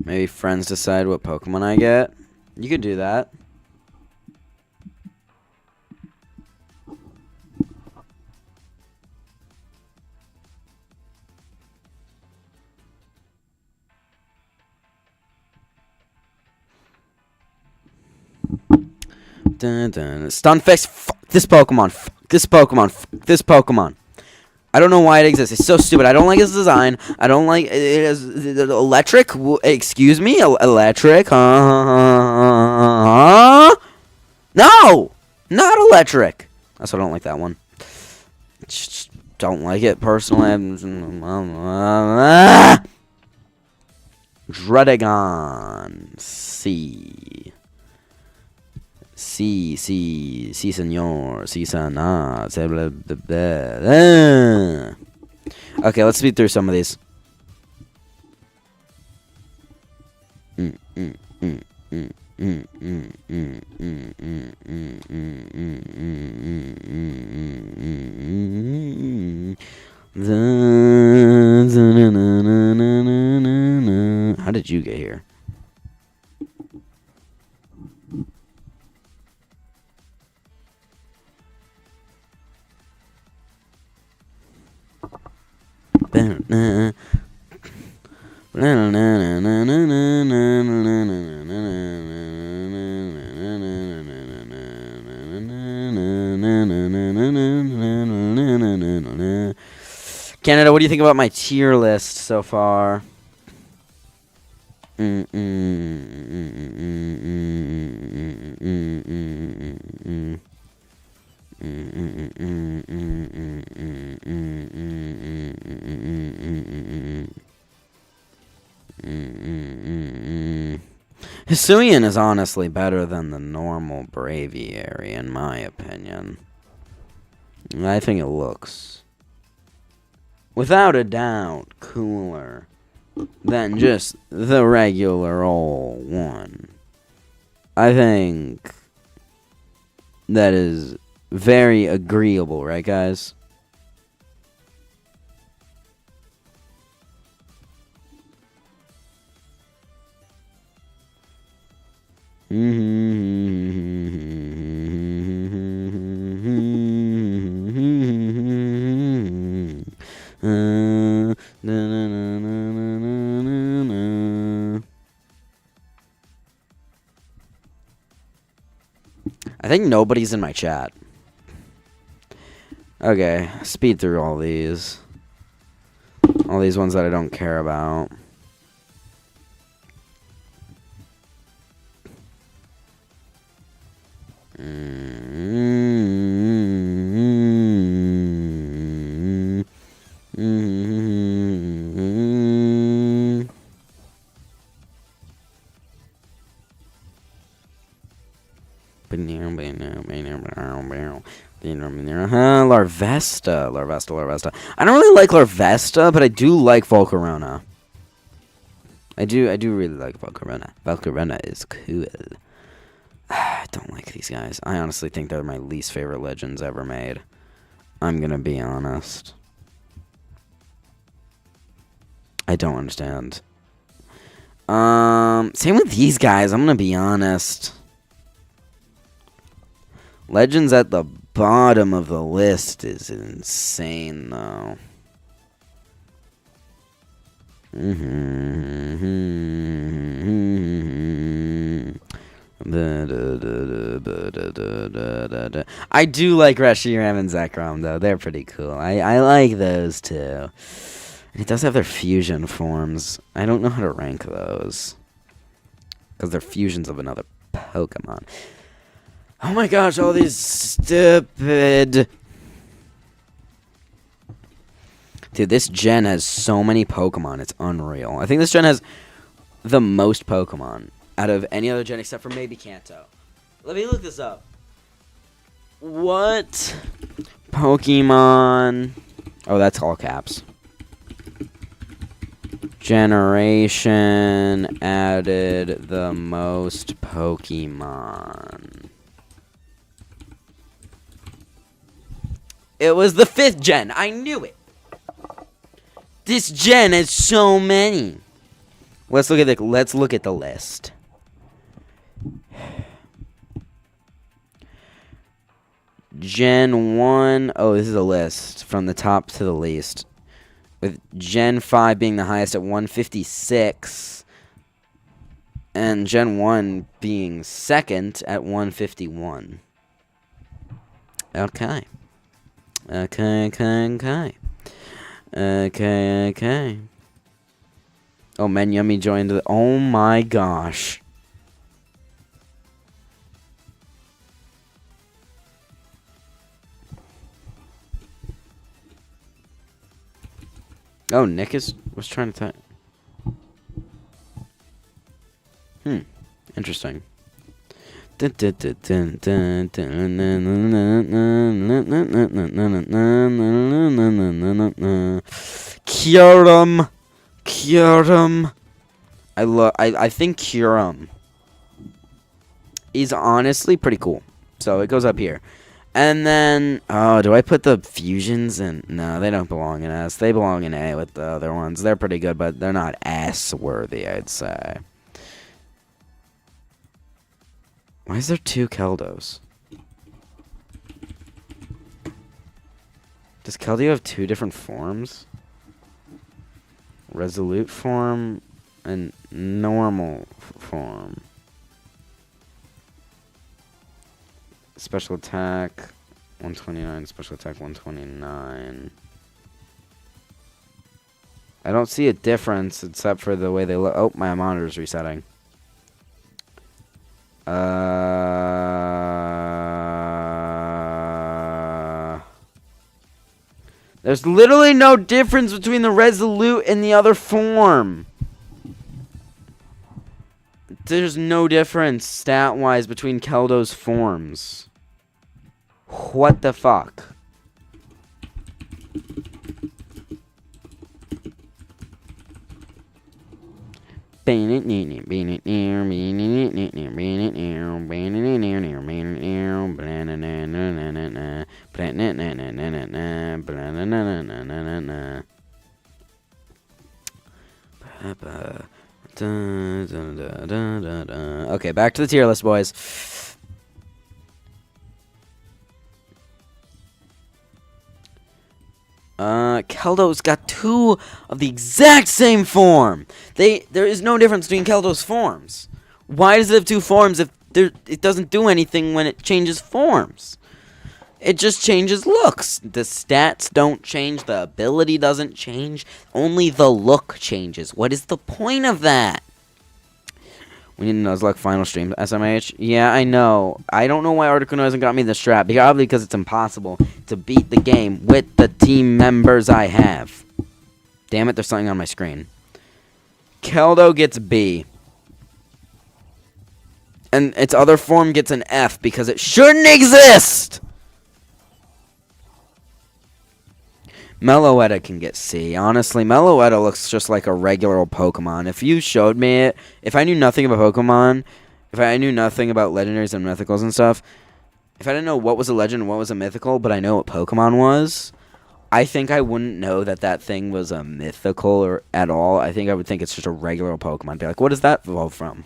Maybe friends decide what Pokemon I get. You could do that. Dun, dun. Stunfisk. Fuck this Pokemon. Fuck this Pokemon. Fuck this Pokemon. I don't know why it exists. It's so stupid. I don't like its design. I don't like it. Is electric. Excuse me. Electric. No, not electric. That's why I don't like that one. Just don't like it personally. Dredagon. Sí, señor. Sí, sana. Okay, let's speed through some of these. How did you get here? Canada, what do you think about my tier list so far? Hisuian is honestly better than the normal Braviary, in my opinion. I think it looks, without a doubt, cooler than just the regular old one. I think that is very agreeable, right, guys? I think nobody's in my chat. Okay, speed through all these. All these ones that I don't care about. Larvesta. I don't really like Larvesta, but I do like Volcarona. I do really like Volcarona. Volcarona is cool. I don't like these guys. I honestly think they're my least favorite legends ever made. I'm gonna be honest. I don't understand. Same with these guys. I'm gonna be honest. Legends at the bottom of the list is insane, though. I do like Reshiram and Zekrom, though. They're pretty cool. I like those, too. It does have their fusion forms. I don't know how to rank those, because they're fusions of another Pokemon. Oh my gosh, all these stupid... Dude, this gen has so many Pokemon, it's unreal. I think this gen has the most Pokemon out of any other gen except for maybe Kanto. Let me look this up. What Pokemon... Oh, that's all caps. Generation added the most Pokemon. It was the 5th gen. I knew it. This gen has so many. Let's look at the list. Gen 1. Oh, this is a list from the top to the least. With Gen 5 being the highest at 156. And Gen 1 being second at 151. Okay. Okay. Oh, Man Yummy joined the... Oh my gosh. Oh, Nick was trying to type. Interesting. Kyurem. I think Kyurem is honestly pretty cool. So it goes up here. And then, oh, do I put the fusions in? No, they don't belong in S. They belong in A with the other ones. They're pretty good, but they're not S-worthy, I'd say. Why is there 2 Keldos? Does Keldeo have 2 different forms? Resolute form and normal form. Special attack 129, special attack 129. I don't see a difference except for the way they look. Oh, my monitor's resetting. There's literally no difference between the Resolute and the other form. There's no difference stat-wise between Keldo's forms. What the fuck? Okay, back to the tier list, boys. Keldo's got 2 of the exact same form. There is no difference between Keldo's forms. Why does it have 2 forms if it doesn't do anything when it changes forms? It just changes looks. The stats don't change. The ability doesn't change. Only the look changes. What is the point of that? We need a Nuzlocke final stream, SMH. Yeah, I know. I don't know why Article hasn't got me the strap. Probably because it's impossible to beat the game with the team members I have. Damn it, there's something on my screen. Keldo gets B. And its other form gets an F because it shouldn't exist! Meloetta can get C. Honestly, Meloetta looks just like a regular old Pokemon. If you showed me it, if I knew nothing about Pokemon, if I knew nothing about legendaries and mythicals and stuff, if I didn't know what was a legend and what was a mythical, but I know what Pokemon was, I think I wouldn't know that thing was a mythical or at all. I think I would think it's just a regular old Pokemon. I'd be like, what does that evolve from?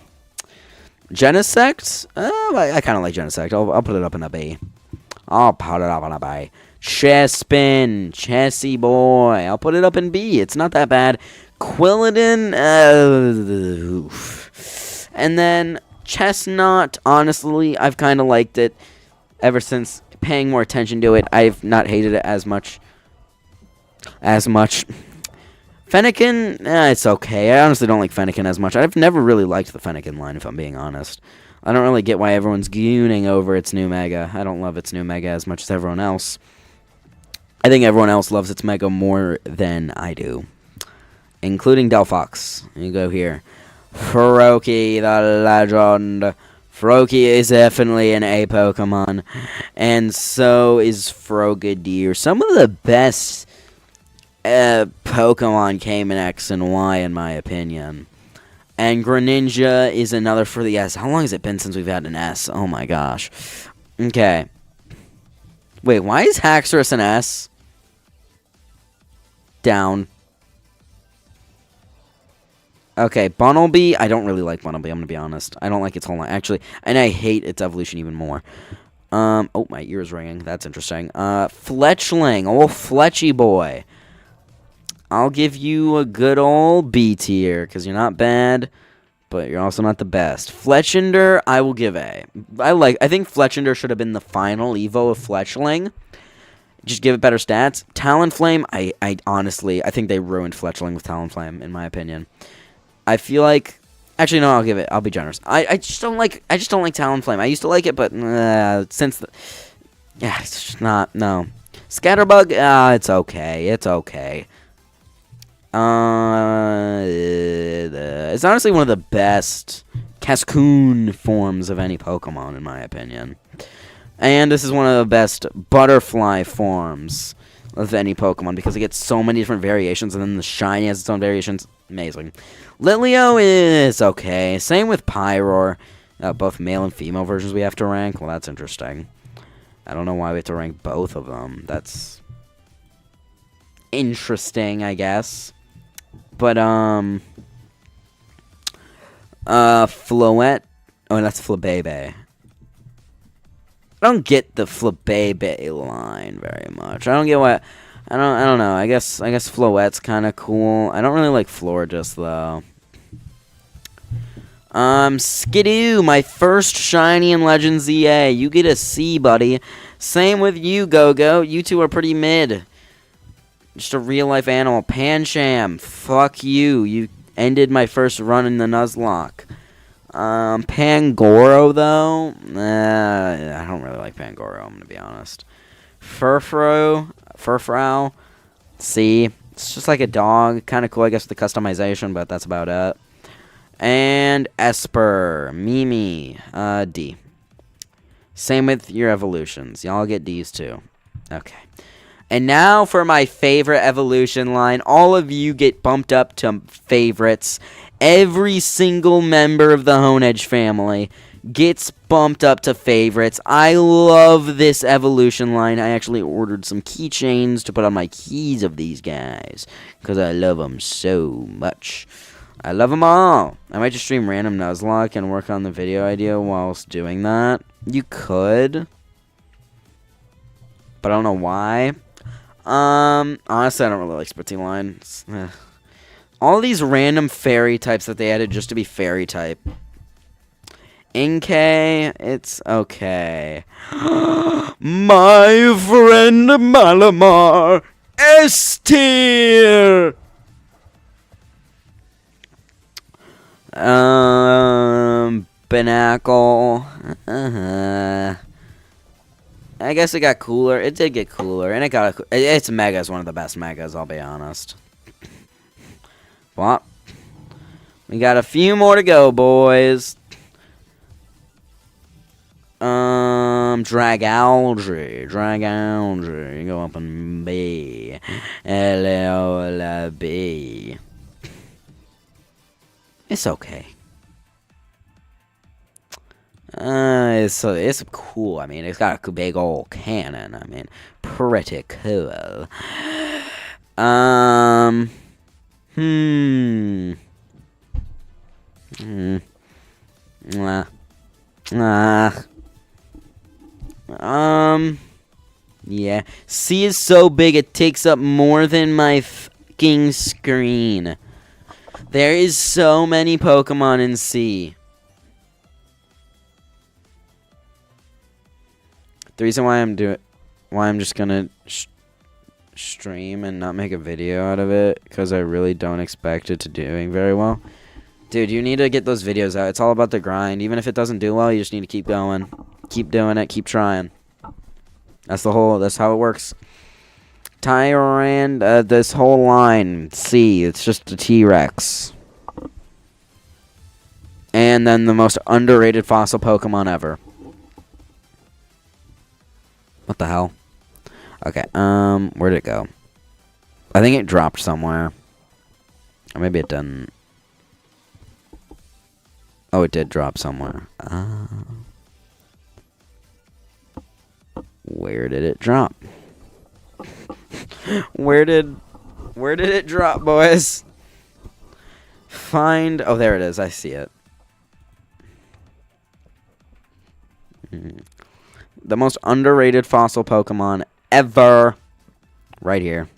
Genesect? I kind of like Genesect. I'll put it up in a B. I'll put it up in a B. Chespin, Chessy boy. I'll put it up in B. It's not that bad. Quilladin, and then Chestnut. Honestly, I've kind of liked it ever since paying more attention to it. I've not hated it as much. Fennekin, it's okay. I honestly don't like Fennekin as much. I've never really liked the Fennekin line, if I'm being honest. I don't really get why everyone's gooning over its new Mega. I don't love its new Mega as much as everyone else. I think everyone else loves its Mega more than I do. Including Delphox. You go here. Froakie, the legend. Froakie is definitely an A Pokemon. And so is Frogadier. Some of the best Pokemon came in X and Y, in my opinion. And Greninja is another for the S. How long has it been since we've had an S? Oh my gosh. Okay. Wait, why is Haxorus an S? Down. Okay, Bunnelby. I don't really like Bunnelby, I'm going to be honest. I don't like its whole line, actually. And I hate its evolution even more. Oh, my ear is ringing. That's interesting. Fletchling. Oh, Fletchy boy. I'll give you a good old B tier, because you're not bad, but you're also not the best. Fletchinder, I will give A. I think Fletchinder should have been the final Evo of Fletchling. Just give it better stats. Talonflame, I honestly, I think they ruined Fletchling with Talonflame, in my opinion. I feel like, actually, no, I'll be generous. I just don't like Talonflame. I used to like it, but since it's just not, no. Scatterbug, it's okay. It's okay. It's honestly one of the best Cascoon forms of any Pokemon, in my opinion. And this is one of the best butterfly forms of any Pokemon because it gets so many different variations, and then the shiny has its own variations. Amazing. Litleo is okay. Same with Pyroar. Both male and female versions we have to rank. Well, that's interesting. I don't know why we have to rank both of them. That's interesting, I guess. But, Floette. Oh, that's Flabebe. I don't get the Flabebe line very much. I don't get what. I don't know. I guess Floette's kind of cool. I don't really like Florges though. Skidoo, my first shiny in Legends EA. You get a C, buddy. Same with you, Go-Go. You two are pretty mid. Just a real-life animal. Pancham, fuck you. You ended my first run in the Nuzlocke. Pangoro, though? I don't really like Pangoro, I'm gonna be honest. Furfrou, C. It's just like a dog. Kind of cool, I guess, with the customization, but that's about it. And Esper, Mimi, D. Same with your evolutions. Y'all get D's, too. Okay. And now for my favorite evolution line. All of you get bumped up to favorites. Every single member of the Honedge family gets bumped up to favorites. I love this evolution line. I actually ordered some keychains to put on my keys of these guys because I love them so much. I love them all. I might just stream random Nuzlocke and work on the video idea whilst doing that. You could, but I don't know why. Honestly, I don't really like Spritzee lines. All these random fairy types that they added just to be fairy type. Inkay, it's okay. My friend Malamar, S tier. Binacle. I guess it got cooler. It did get cooler, and it's Mega is one of the best Megas. I'll be honest. Well, we got a few more to go, boys. Dragaldry. You go up in B. L-O-L-B. It's okay. It's cool. I mean, it's got a big old cannon. I mean, pretty cool. Yeah. C is so big it takes up more than my fucking screen. There is so many Pokemon in C. The reason why I'm just gonna stream and not make a video out of it, because I really don't expect it to doing very well. Dude, you need to get those videos out. It's all about the grind. Even if it doesn't do well, you just need to keep going. Keep doing it. Keep trying. That's how it works. Tyrant, this whole line, C, it's just a T-Rex. And then the most underrated fossil Pokemon ever. What the hell? Okay, where'd it go? I think it dropped somewhere. Or maybe it didn't. Oh, it did drop somewhere. Where did it drop? Where did it drop, boys? Find... Oh, there it is. I see it. The most underrated fossil Pokemon ever. Right here.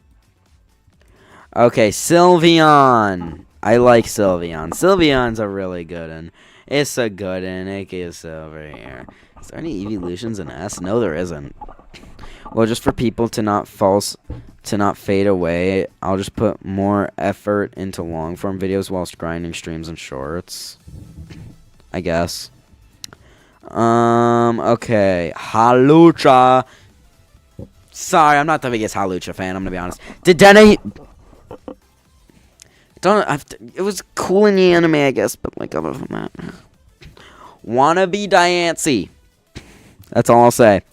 Okay, Sylveon. I like Sylveon. Sylveon's a really good one. It's a good one. It is over here. Is there any evolutions in S? No, there isn't. Well, just for people to not fade away, I'll just put more effort into long form videos whilst grinding streams and shorts. I guess. Okay. Hawlucha. Sorry, I'm not the biggest Hawlucha fan, I'm gonna be honest. Dedenne... It was cool in the anime, I guess, but, like, other than that... Wannabe Diancie. That's all I'll say.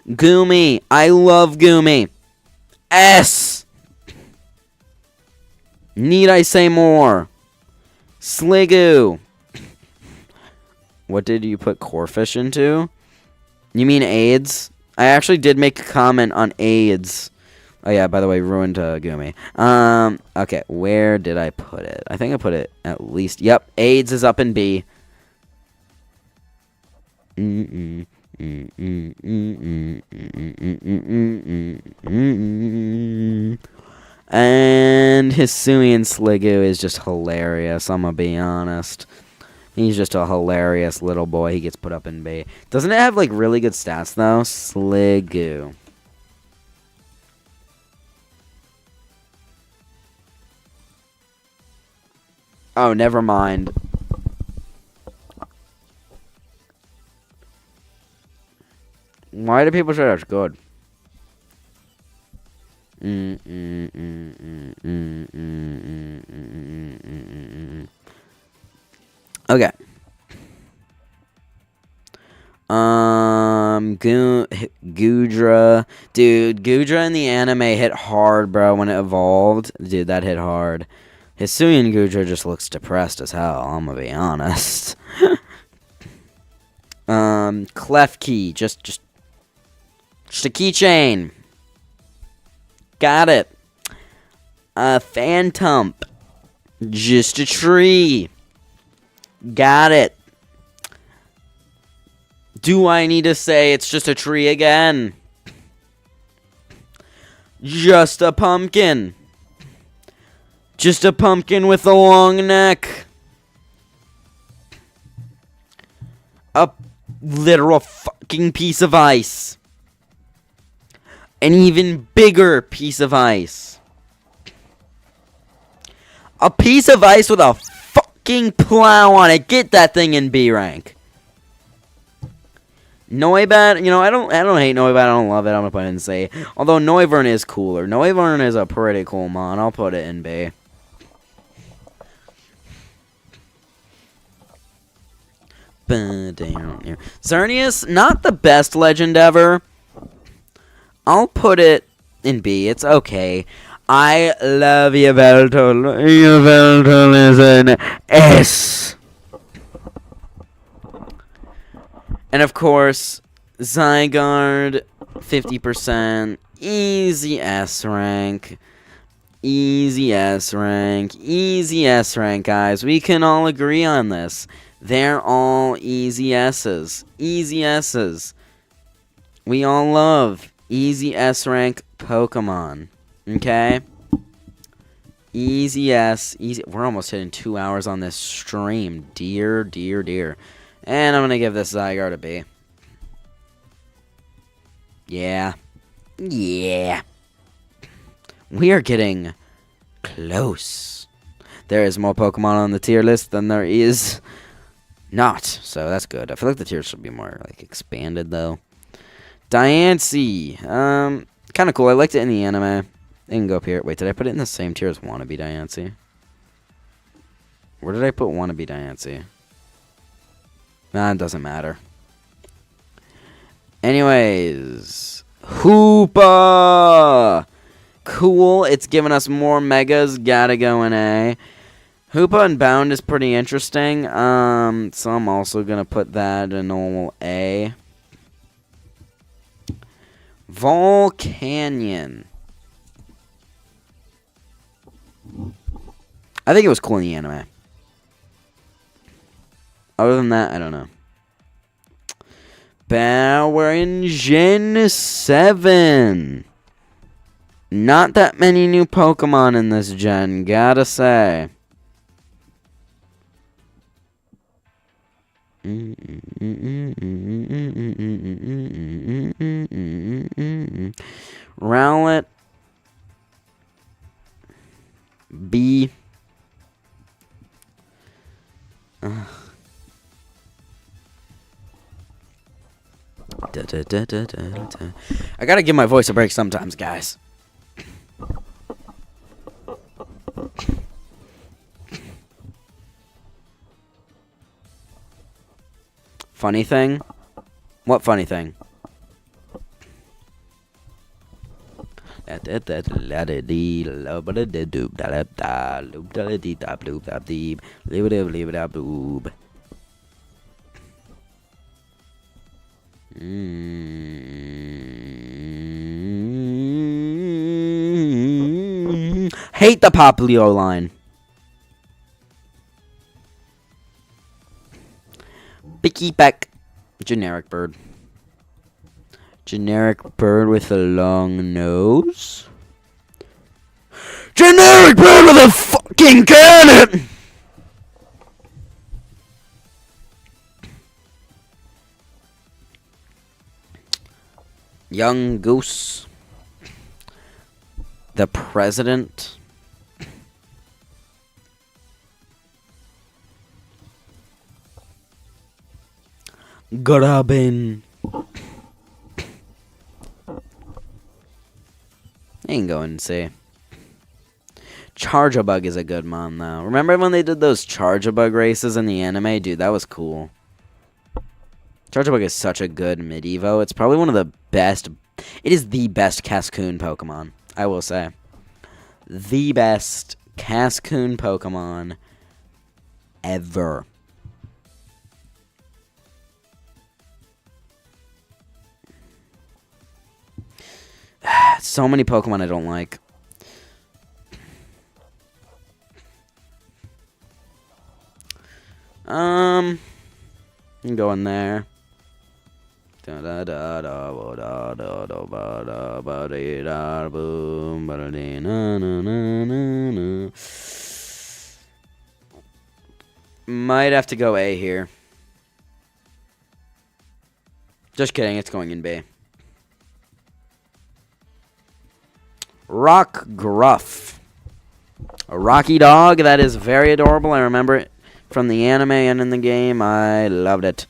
Goomy. I love Goomy. S. Need I say more? Sliggoo. What did you put Corphish into? You mean AIDS? I actually did make a comment on AIDS. Oh yeah, by the way, ruined Goomy. Okay, where did I put it? I think I put it at least... Yep, AIDS is up in B. And Hisuian Sliggoo is just hilarious, I'm gonna be honest. He's just a hilarious little boy. He gets put up in B. Doesn't it have, like, really good stats, though? Sliggoo. Oh, never mind. Why do people say that's good? Okay. Goodra. Dude, Goodra in the anime hit hard, bro, when it evolved. Dude, that hit hard. Hisuian Goodra just looks depressed as hell, I'm gonna be honest. Klefki. Just a keychain. Got it. Phantump. Just a tree. Got it. Do I need to say it's just a tree again? Just a pumpkin. Just a pumpkin with a long neck. A literal fucking piece of ice. An even bigger piece of ice. A piece of ice with a fucking plow on it. Get that thing in B rank. Noibat, you know, I don't hate Noibat, I don't love it, I'm gonna put it in C. Although Noivern is cooler. Noivern is a pretty cool mon, I'll put it in B. Xerneas, not the best legend ever. I'll put it in B, it's okay. I love Yveltal. Yveltal is an S. And of course, Zygarde, 50%, easy S rank. Easy S rank. Easy S rank, guys. We can all agree on this. They're all easy S's. Easy S's. We all love easy S rank Pokemon. Okay? Easy S. Easy. We're almost hitting 2 hours on this stream. Dear, dear, dear. And I'm going to give this Zygarde a B. Yeah. Yeah. We are getting close. There is more Pokemon on the tier list than there is not. So that's good. I feel like the tiers should be more like expanded though. Diancie. Kind of cool. I liked it in the anime. It can go up here. Wait, did I put it in the same tier as Wannabe Diancie? Where did I put Wannabe Diancie? Nah, it doesn't matter. Anyways, Hoopa! Cool, it's giving us more megas, gotta go in A. Hoopa Unbound is pretty interesting, so I'm also gonna put that in normal A. Volcanion. I think it was cool in the anime. Other than that, I don't know. We're in Gen 7. Not that many new Pokemon in this gen, gotta say. Rowlet. B. I gotta give my voice a break sometimes, guys. Funny thing? What funny thing? Hate the Popplio line. Bicky Beck. Generic bird. Generic bird with a long nose. Generic bird with a fucking cannon! Young Goose. The President. Grubbin. Ain't going to see. Charjabug is a good mon, though. Remember when they did those Charjabug races in the anime? Dude, that was cool. Charjabug is such a good mid-evo. It's probably one of the best. It is the best Cascoon Pokemon, I will say. The best Cascoon Pokemon ever. So many Pokemon I don't like. I'm going there. Might have to go A here. Just kidding, it's going in B. Rock Gruff. A rocky dog that is very adorable. I remember it from the anime and in the game. I loved it.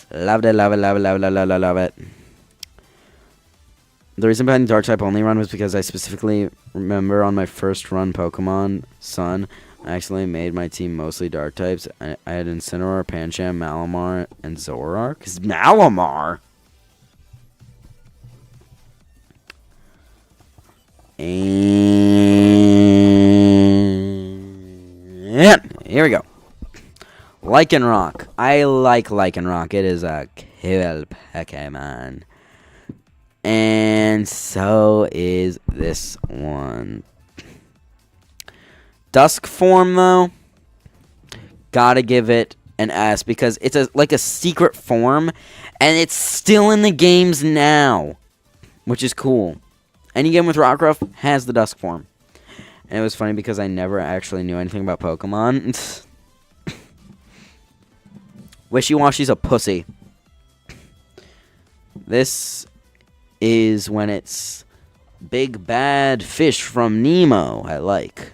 Loved it, love it, love it, love it, love it, love it. The reason behind the Dark type only run was because I specifically remember on my first run Pokemon Sun, I actually made my team mostly Dark types. I had Incineroar, Pancham, Malamar, and Zoroark. 'Cause Malamar? And here we go. Lycanroc. I like Lycanroc. It is a kill Pokemon. And so is this one. Dusk form, though, gotta give it an S because it's like a secret form, and it's still in the games now, which is cool. Any game with Rockruff has the Dusk form. And it was funny because I never actually knew anything about Pokemon. Wishy-Washy's a pussy. This is when it's big bad fish from Nemo, I like.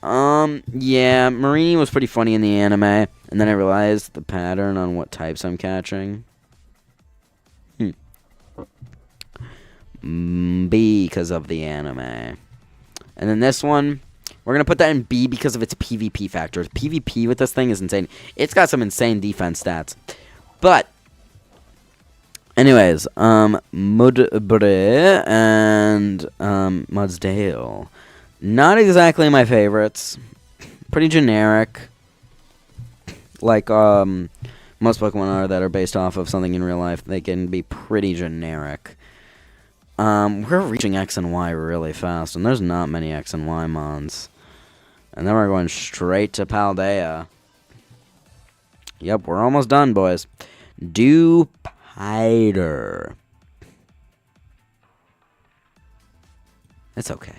Yeah, Marini was pretty funny in the anime, and then I realized the pattern on what types I'm catching. Because of the anime. And then this one, we're going to put that in B because of its PvP factors. PvP with this thing is insane. It's got some insane defense stats. But, anyways, Mudbray and Mudsdale. Not exactly my favorites. Pretty generic. Like most Pokemon are that are based off of something in real life. They can be pretty generic. We're reaching X and Y really fast, and there's not many X and Y mons. And then we're going straight to Paldea. Yep, we're almost done, boys. Dewpider. It's okay.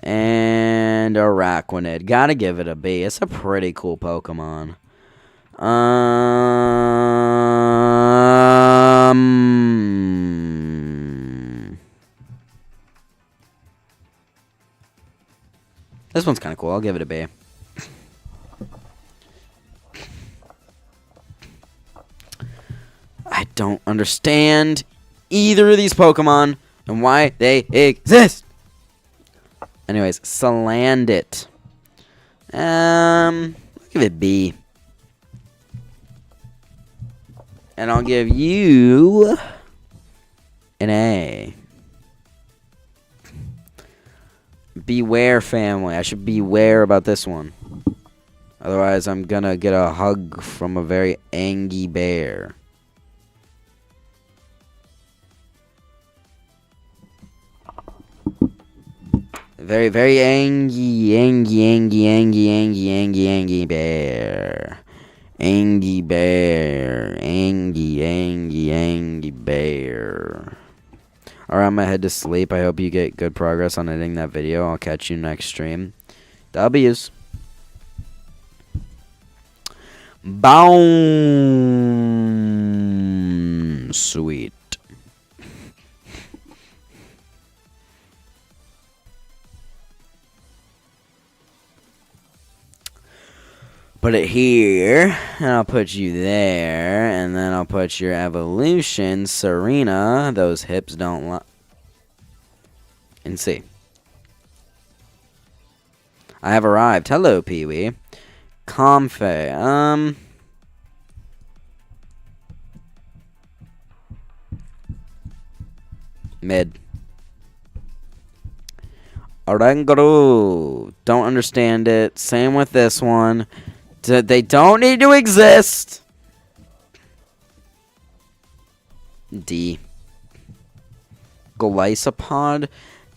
And Araquanid. Gotta give it a B. It's a pretty cool Pokemon. This one's kind of cool. I'll give it a B. I don't understand either of these Pokemon and why they exist. Anyways, Salandit. I'll give it B. And I'll give you an A. Beware, family. I should beware about this one. Otherwise, I'm gonna get a hug from a very angry bear. Very, very angry bear. Angry bear. Angry bear. Alright, I'm gonna head to sleep. I hope you get good progress on editing that video. I'll catch you next stream. W's. Boom. Sweet. Put it here, and I'll put you there, and then I'll put your evolution, Serena. Those hips don't lie. And see. I have arrived. Hello, Pee-wee. Comfey. Mid. Oranguru. Don't understand it. Same with this one. They don't need to exist. D. Golisopod.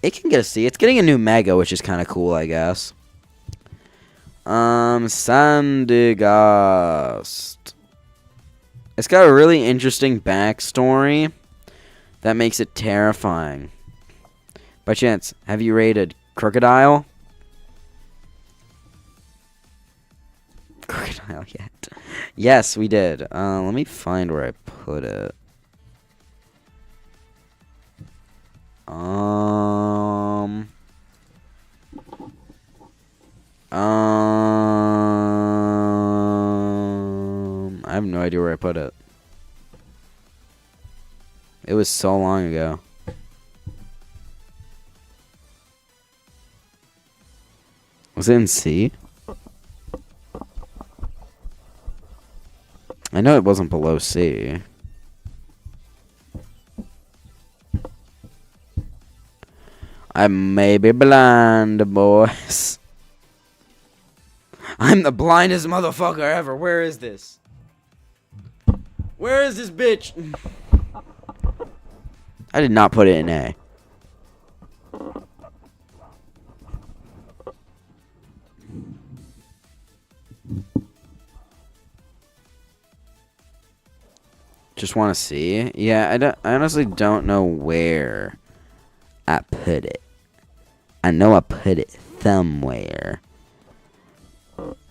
It can get a C. It's getting a new Mega, which is kind of cool, I guess. Sandygast. It's got a really interesting backstory that makes it terrifying. By chance, have you rated Crocodile? Crocodile yet? Yes, we did. Let me find where I put it. I have no idea where I put it. It was so long ago. Was it in C? I know it wasn't below C. I may be blind, boys. I'm the blindest motherfucker ever. Where is this? Where is this bitch? I did not put it in A. Just want to see. Yeah, I honestly don't know where I put it. I know I put it somewhere.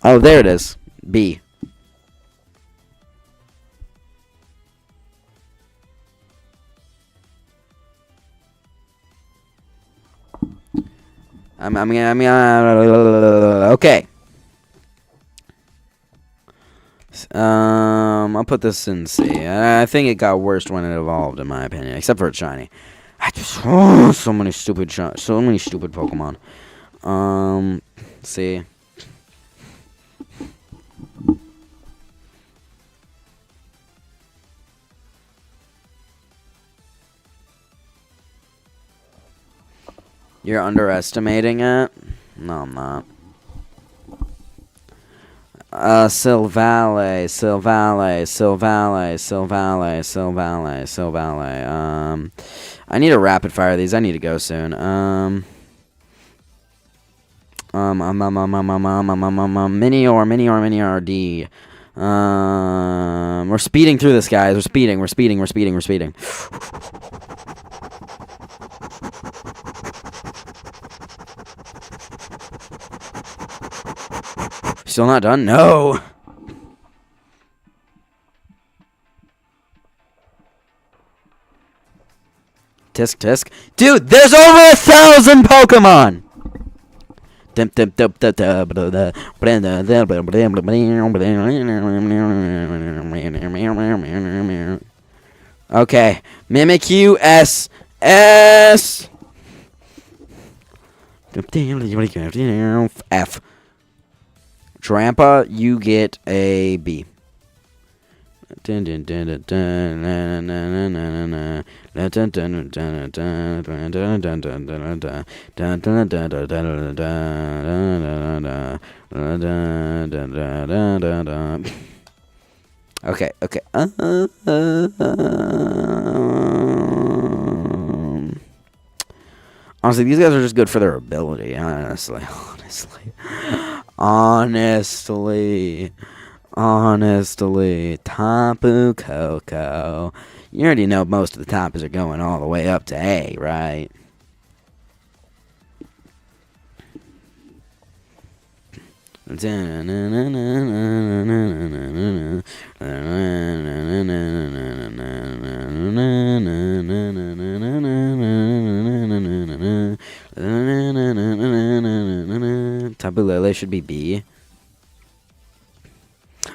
Oh, there it is. B. Okay. I'll put this in C. I think it got worse when it evolved, in my opinion, except for a shiny. So many stupid Pokemon. C. You're underestimating it? No, I'm not. Silvally. I need to rapid fire these. I need to go soon. Minior D. We're speeding through this, guys. We're speeding. Still not done? No. Tisk. Dude, there's over 1,000 Pokemon! Okay. Mimikyu S. F. Drampa, you get a B. Okay. Honestly, these guys are just good for their ability. Honestly. Tapu Koko. You already know most of the Tapus are going all the way up to A, right? Tapu Lele should be B.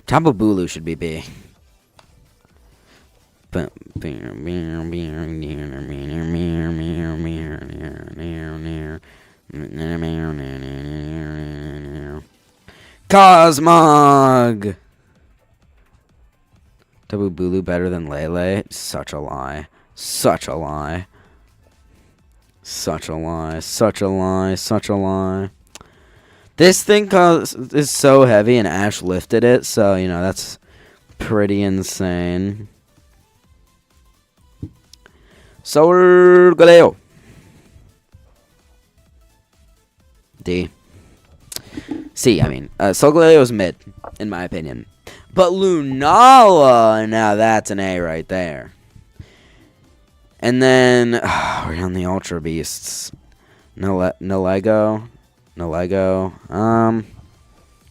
Tapu Bulu should be B. Cosmog! Tapu Bulu better than Lele? Such a lie. This thing is so heavy, and Ash lifted it, so, you know, that's pretty insane. Solgaleo. D. C, I mean. Solgaleo is mid, in my opinion. But Lunala, now that's an A right there. And then, we're on the Ultra Beasts. Nalego.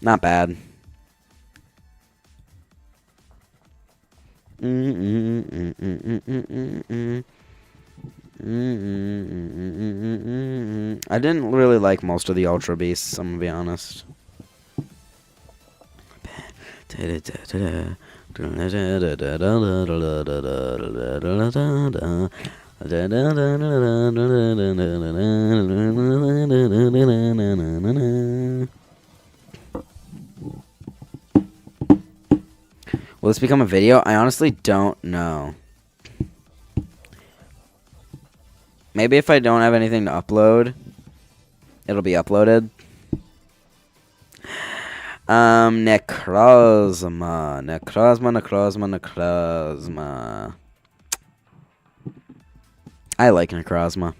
Not bad. I didn't really like most of the Ultra Beasts, I'm gonna be honest. Will this become a video? I honestly don't know. Maybe if I don't have anything to upload, it'll be uploaded. Necrozma. I like Necrozma.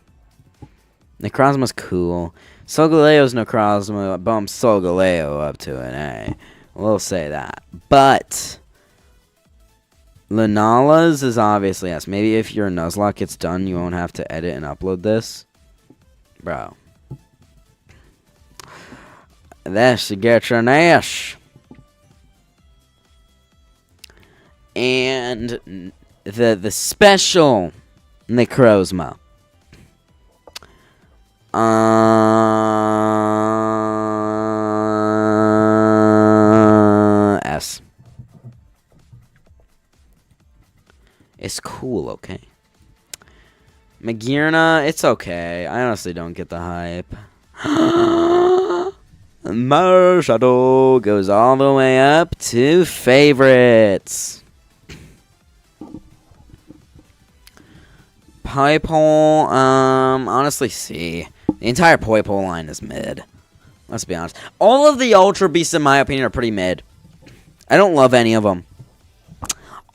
Necrozma's cool. Solgaleo's Necrozma bumps Solgaleo up to an A. We'll say that. But Lunala's is obviously S. Maybe if your Nuzlocke gets done, you won't have to edit and upload this. Bro. That should get your Nash. And the special Necrozma. S. It's cool, okay. Magearna, it's okay. I honestly don't get the hype. Marshadow goes all the way up to favorites. Poipole, honestly, C. The entire Poipole line is mid. Let's be honest. All of the Ultra Beasts, in my opinion, are pretty mid. I don't love any of them.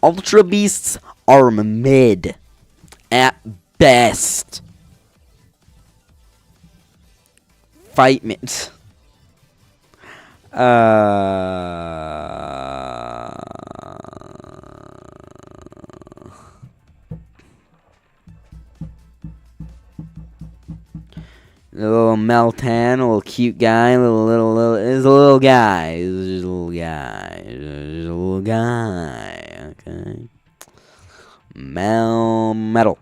Ultra Beasts are mid. At best. Fight me. A little Meltan, a little cute guy, is a little guy. He's just a little guy. Just a little guy. Okay. Metal.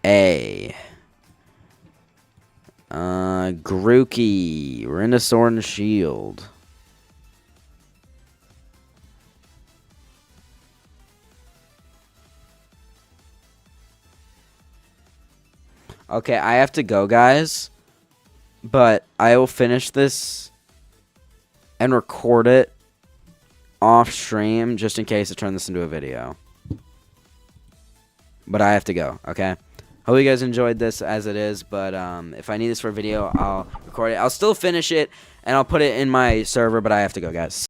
A. Grookey. Venusaur and Shield. Okay, I have to go, guys. But I will finish this and record it off stream just in case I turn this into a video. But I have to go, okay? Hope you guys enjoyed this as it is, but if I need this for a video, I'll record it. I'll still finish it, and I'll put it in my server, but I have to go, guys.